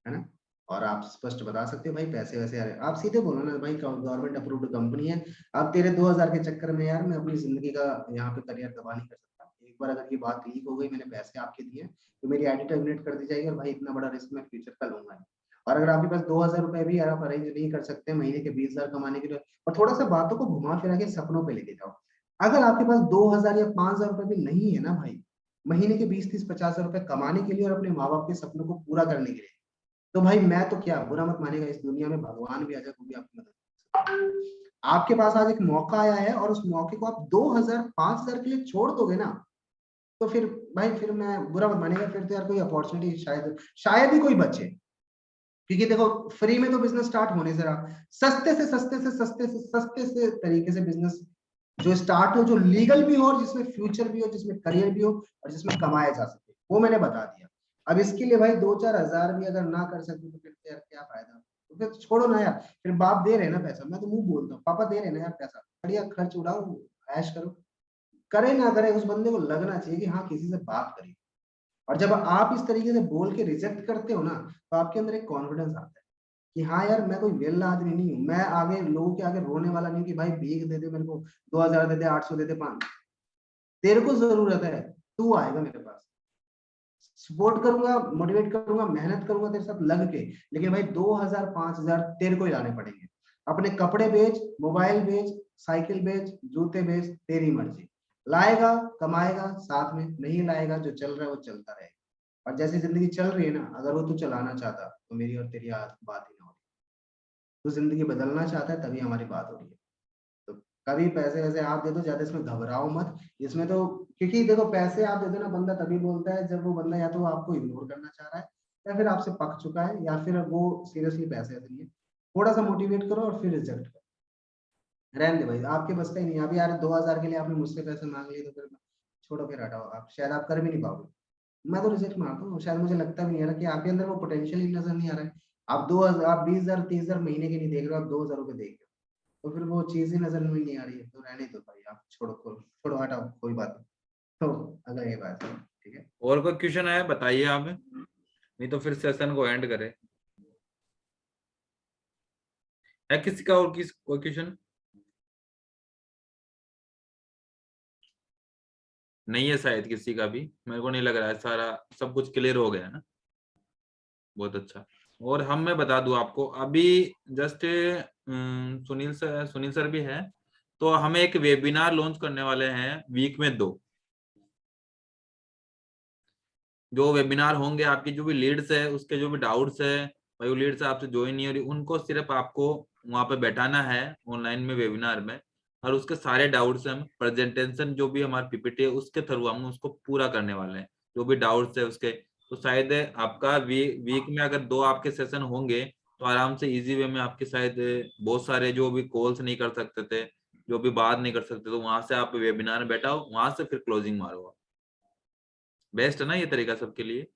है ना। और आप स्पष्ट बता सकते हो भाई पैसे वैसे आ रहे, आप सीधे बोलो ना भाई गवर्नमेंट अप्रूव्ड कंपनी है, अब तेरे 2,000 के चक्कर में यार मैं अपनी जिंदगी का यहाँ पे करियर तबाह नहीं कर सकता। एक बार अगर ये बात लीक हो गई, मैंने पैसे आपके दिए, तो मेरी आईडी टर्मिनेट कर दी जाएगी, और भाई इतना बड़ा रिस्क मैं फ्यूचर का लूंगा नहीं। और अगर आपके पास 2,000 रुपए भी यार आप अरेंज नहीं कर सकते महीने के 20,000 कमाने के लिए, और थोड़ा सा बातों को घुमा फिरा के सपनों पे लेके जाओ। अगर आपके पास 2,000 या 5,000 रुपए भी नहीं है ना भाई, महीने के 20, 30, 50,000 रुपए कमाने के लिए और अपने माँ बाप के सपनों को पूरा करने के लिए, तो भाई मैं तो क्या, बुरा मत मानेगा, इस दुनिया में भगवान भी आ जाए वो भी आपकी मदद कर सकता है। आपके पास आज एक मौका आया है और उस मौके को आप 2,000 5,000 के लिए छोड़ दोगे ना, तो फिर भाई फिर मैं, बुरा मत मानेगा, फिर तो यार कोई अपॉर्चुनिटी शायद शायद ही कोई बचे। क्योंकि देखो फ्री में तो बिजनेस स्टार्ट होने से रहा, सस्ते से तरीके से बिजनेस जो स्टार्ट हो, जो लीगल भी हो और जिसमें फ्यूचर भी हो, जिसमें करियर भी हो और जिसमें कमाया जा सके, वो मैंने बता दिया। अब इसके लिए भाई 2-4 हजार भी अगर ना कर सकते तो फिर तो यार क्या फायदा, तो फिर छोड़ो ना यार। फिर बाप दे रहे हैं ना पैसा, मैं तो मुंह बोलता हूँ पापा दे रहे हैं ना यार पैसा, बढ़िया खर्च उड़ाओ, ऐश करो। करे ना करे उस बंदे को लगना चाहिए कि हाँ किसी से बात करी। और जब आप इस तरीके से बोल के रिजेक्ट करते हो ना, तो आपके अंदर एक कॉन्फिडेंस आता है कि हाँ यार मैं कोई वेला आदमी नहीं हूँ, मैं आगे लोगों के आगे रोने वाला नहीं हूँ कि भाई भीख दे दे मेरे को, 2,000 दे दे, 800 दे दे, 5, तेरे को जरूरत है तू आएगा मेरे पास, सपोर्ट करूंगा, मोटिवेट करूंगा, मेहनत करूंगा तेरे साथ लग के, लेकिन भाई 2,000 5,000 तेरे को ही लाने पड़ेंगे। अपने कपड़े बेच, मोबाइल बेच, साइकिल बेच, जूते बेच, तेरी मर्जी। लाएगा कमाएगा साथ में, नहीं लाएगा जो चल रहा है वो चलता रहेगा। और जैसी जिंदगी चल रही है ना, अगर वो तू चलाना चाहता तो मेरी और तेरी बात ही ना होती। तू जिंदगी बदलना चाहता है तभी हमारी बात हो रही है। तो कभी पैसे वैसे आप दे दो, ज्यादा इसमें घबराओ मत। इसमें तो क्योंकि देखो पैसे आप दे दो ना, बंदा तभी बोलता है जब वो बंदा या तो आपको इग्नोर करना चाह रहा है, या फिर आपसे पक चुका है, या फिर वो सीरियसली पैसे दे रही है। थोड़ा सा मोटिवेट करो और फिर रिजेक्ट करो, रहने दे भाई, आपके बस का ही नहीं है। अभी यार 2,000 के लिए आपने मुझसे पैसे मांग लिए, तो फिर छोड़ो, फिर हटाओ, आप शायद आप कर भी नहीं पाओगे। मैं तो रिजेक्ट मारता हूँ, शायद मुझे लगता भी नहीं है ना कि आपके अंदर वो पोटेंशियल ही नजर नहीं आ रहा है। आप 2,000 आप 20,000 30,000 महीने के नहीं देख रहे हो, आप 2,000 रुपए देख रहे हो, तो फिर वो चीज ही नजर में नहीं आ रही है, तो रहने दो भाई, आप छोड़ो छोड़ो छोड़ो, हटाओ, कोई बात नहीं। तो अगर ये बात है, ठीक है। और कोई क्वेश्चन है बताइए आप, नहीं तो फिर सेशन को एंड करें। है किसी का और किस कोई क्वेश्चन? नहीं है शायद किसी का भी, मेरे को नहीं लग रहा है, सारा सब कुछ क्लियर हो गया है ना। बहुत अच्छा। और हम मैं बता दूं आपको अभी जस्ट सुनील सर भी है, तो हमें एक वेबिनार लॉन्च करने वाले हैं वीक में 2। जो वेबिनार होंगे आपकी जो भी लीड्स है उसके जो भी डाउट्स है, भाई वो लीड्स आपसे ज्वाइन नहीं हो रही, उनको सिर्फ आपको वहां पे बैठाना है ऑनलाइन में वेबिनार में, और उसके सारे डाउट्स हम प्रेजेंटेशन जो भी हमारी पीपीटी है उसके थ्रू हम उसको पूरा करने वाले हैं, जो भी डाउट्स है उसके। तो शायद आपका वीक में अगर 2 आपके सेशन होंगे तो आराम से इजी वे में आपके शायद बहुत सारे जो भी कॉल्स नहीं कर सकते थे जो भी बात नहीं कर सकते तो वहां से आप वेबिनार में बैठाओ, वहां से फिर क्लोजिंग मारो। बेस्ट है ना ये तरीका सबके लिए?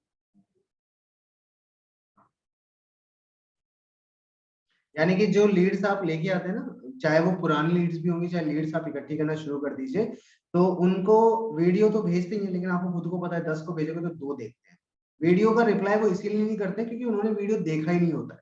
यानी कि जो लीड्स आप लेके आते हैं ना, चाहे वो पुरानी लीड्स भी होंगी, चाहे लीड्स आप इकट्ठी करना शुरू कर दीजिए, तो उनको वीडियो तो भेजते ही हैं, लेकिन आपको खुद को पता है 10 को भेजोगे तो 2 देखते हैं। वीडियो का रिप्लाई वो इसीलिए नहीं करते क्योंकि उन्होंने वीडियो देखा ही नहीं होता है।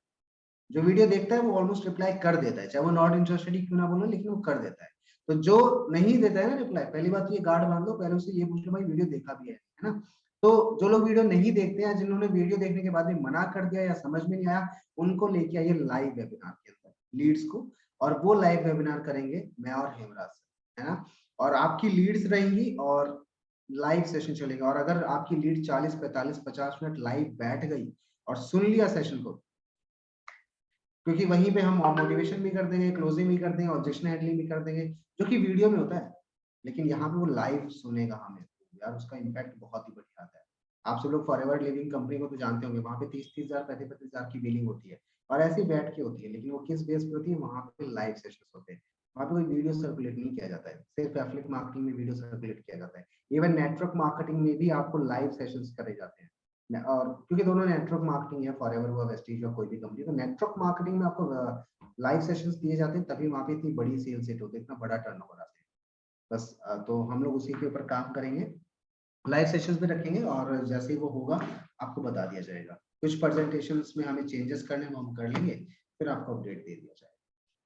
जो वीडियो देखता है वो ऑलमोस्ट रिप्लाई कर देता है, चाहे वो नॉट इंटरेस्टेड ही क्यों ना बोलो, लेकिन वो कर देता है। तो जो नहीं देता है ना रिप्लाई, पहली बात तो ये गार्ड बांध लो, पहले उससे ये पूछ लो भाई वीडियो देखा भी है ना? तो जो लोग वीडियो नहीं देखते हैं, जिन्होंने वीडियो देखने के बाद भी मना कर दिया या समझ में नहीं आया, उनको लेके आइए लाइव वेबिनार के अंदर लीड्स को, और वो लाइव वेबिनार करेंगे मैं और हेमराज से, है ना? और आपकी लीड्स रहेंगी और लाइव सेशन चलेगा। और अगर आपकी लीड 40, 45, 50 मिनट लाइव बैठ गई और सुन लिया सेशन को, क्योंकि वहीं पे हम मोटिवेशन भी कर देंगे, क्लोजिंग भी कर देंगे, ऑब्जेक्शन हैंडलिंग भी कर देंगे, जो कि वीडियो में होता है, लेकिन यहाँ पे वो लाइव सुनेगा हमें, यार उसका इम्पैक्ट बहुत ही बढ़िया आता है। आप सब लोग फॉरएवर लिविंग कंपनी को तो जानते होंगे, वहां पे 30-30 हजार, 35-35 हजार की बिलिंग होती है, और ऐसे ही बैठ के होती है, लेकिन वो किस बेस पे होती है? वहां पे लाइव सेशन होते हैं, वहां पे कोई वीडियो सर्कुलेट नहीं किया जाता है, सिर्फ एफिलिएट मार्केटिंग में वीडियो सर्कुलेट किया जाता है। इवन नेटवर्क मार्केटिंग में भी आपको लाइव सेशंस करे जाते हैं, और क्योंकि दोनों नेटवर्क मार्केटिंग है, फॉरएवर हुआ, वेस्टीज या कोई भी कंपनी, तो नेटवर्क मार्केटिंग में आपको लाइव सेशंस दिए जाते हैं, तभी वहां पे इतनी बड़ी सेल्स हिट होती है, इतना बड़ा टर्नओवर आता है। बस तो हम लोग उसी के ऊपर काम करेंगे, लाइव सेशंस भी रखेंगे, और जैसे ही वो होगा आपको बता दिया जाएगा। कुछ प्रेजेंटेशंस में हमें चेंजेस करने हैं, वो हम कर लेंगे, फिर आपको अपडेट दे दिया जाएगा।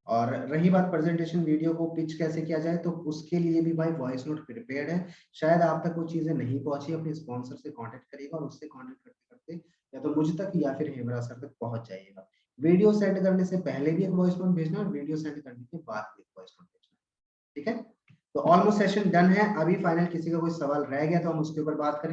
और रही बात प्रेजेंटेशन वीडियो को पिच कैसे किया जाए, तो उसके लिए भी भाई वॉइस नोट प्रिपेयर्ड है। शायद आप तक वो चीजें नहीं पहुंची, अपने स्पॉन्सर से कांटेक्ट करिएगा, और उससे कांटेक्ट करते करते या तो मुझ तक या फिर हेमरा सर तक पहुंच जाइएगा। वीडियो सेंड करने से पहले भी एक वॉइस नोट भेजना, और वीडियो सेंड करने के बाद भी एक वॉइस नोट भेजना, ठीक है? तो ऑलमोस्ट सेशन डन है। अभी फाइनल किसी का कोई सवाल रह गया तो हम उसके ऊपर बात करेंगे।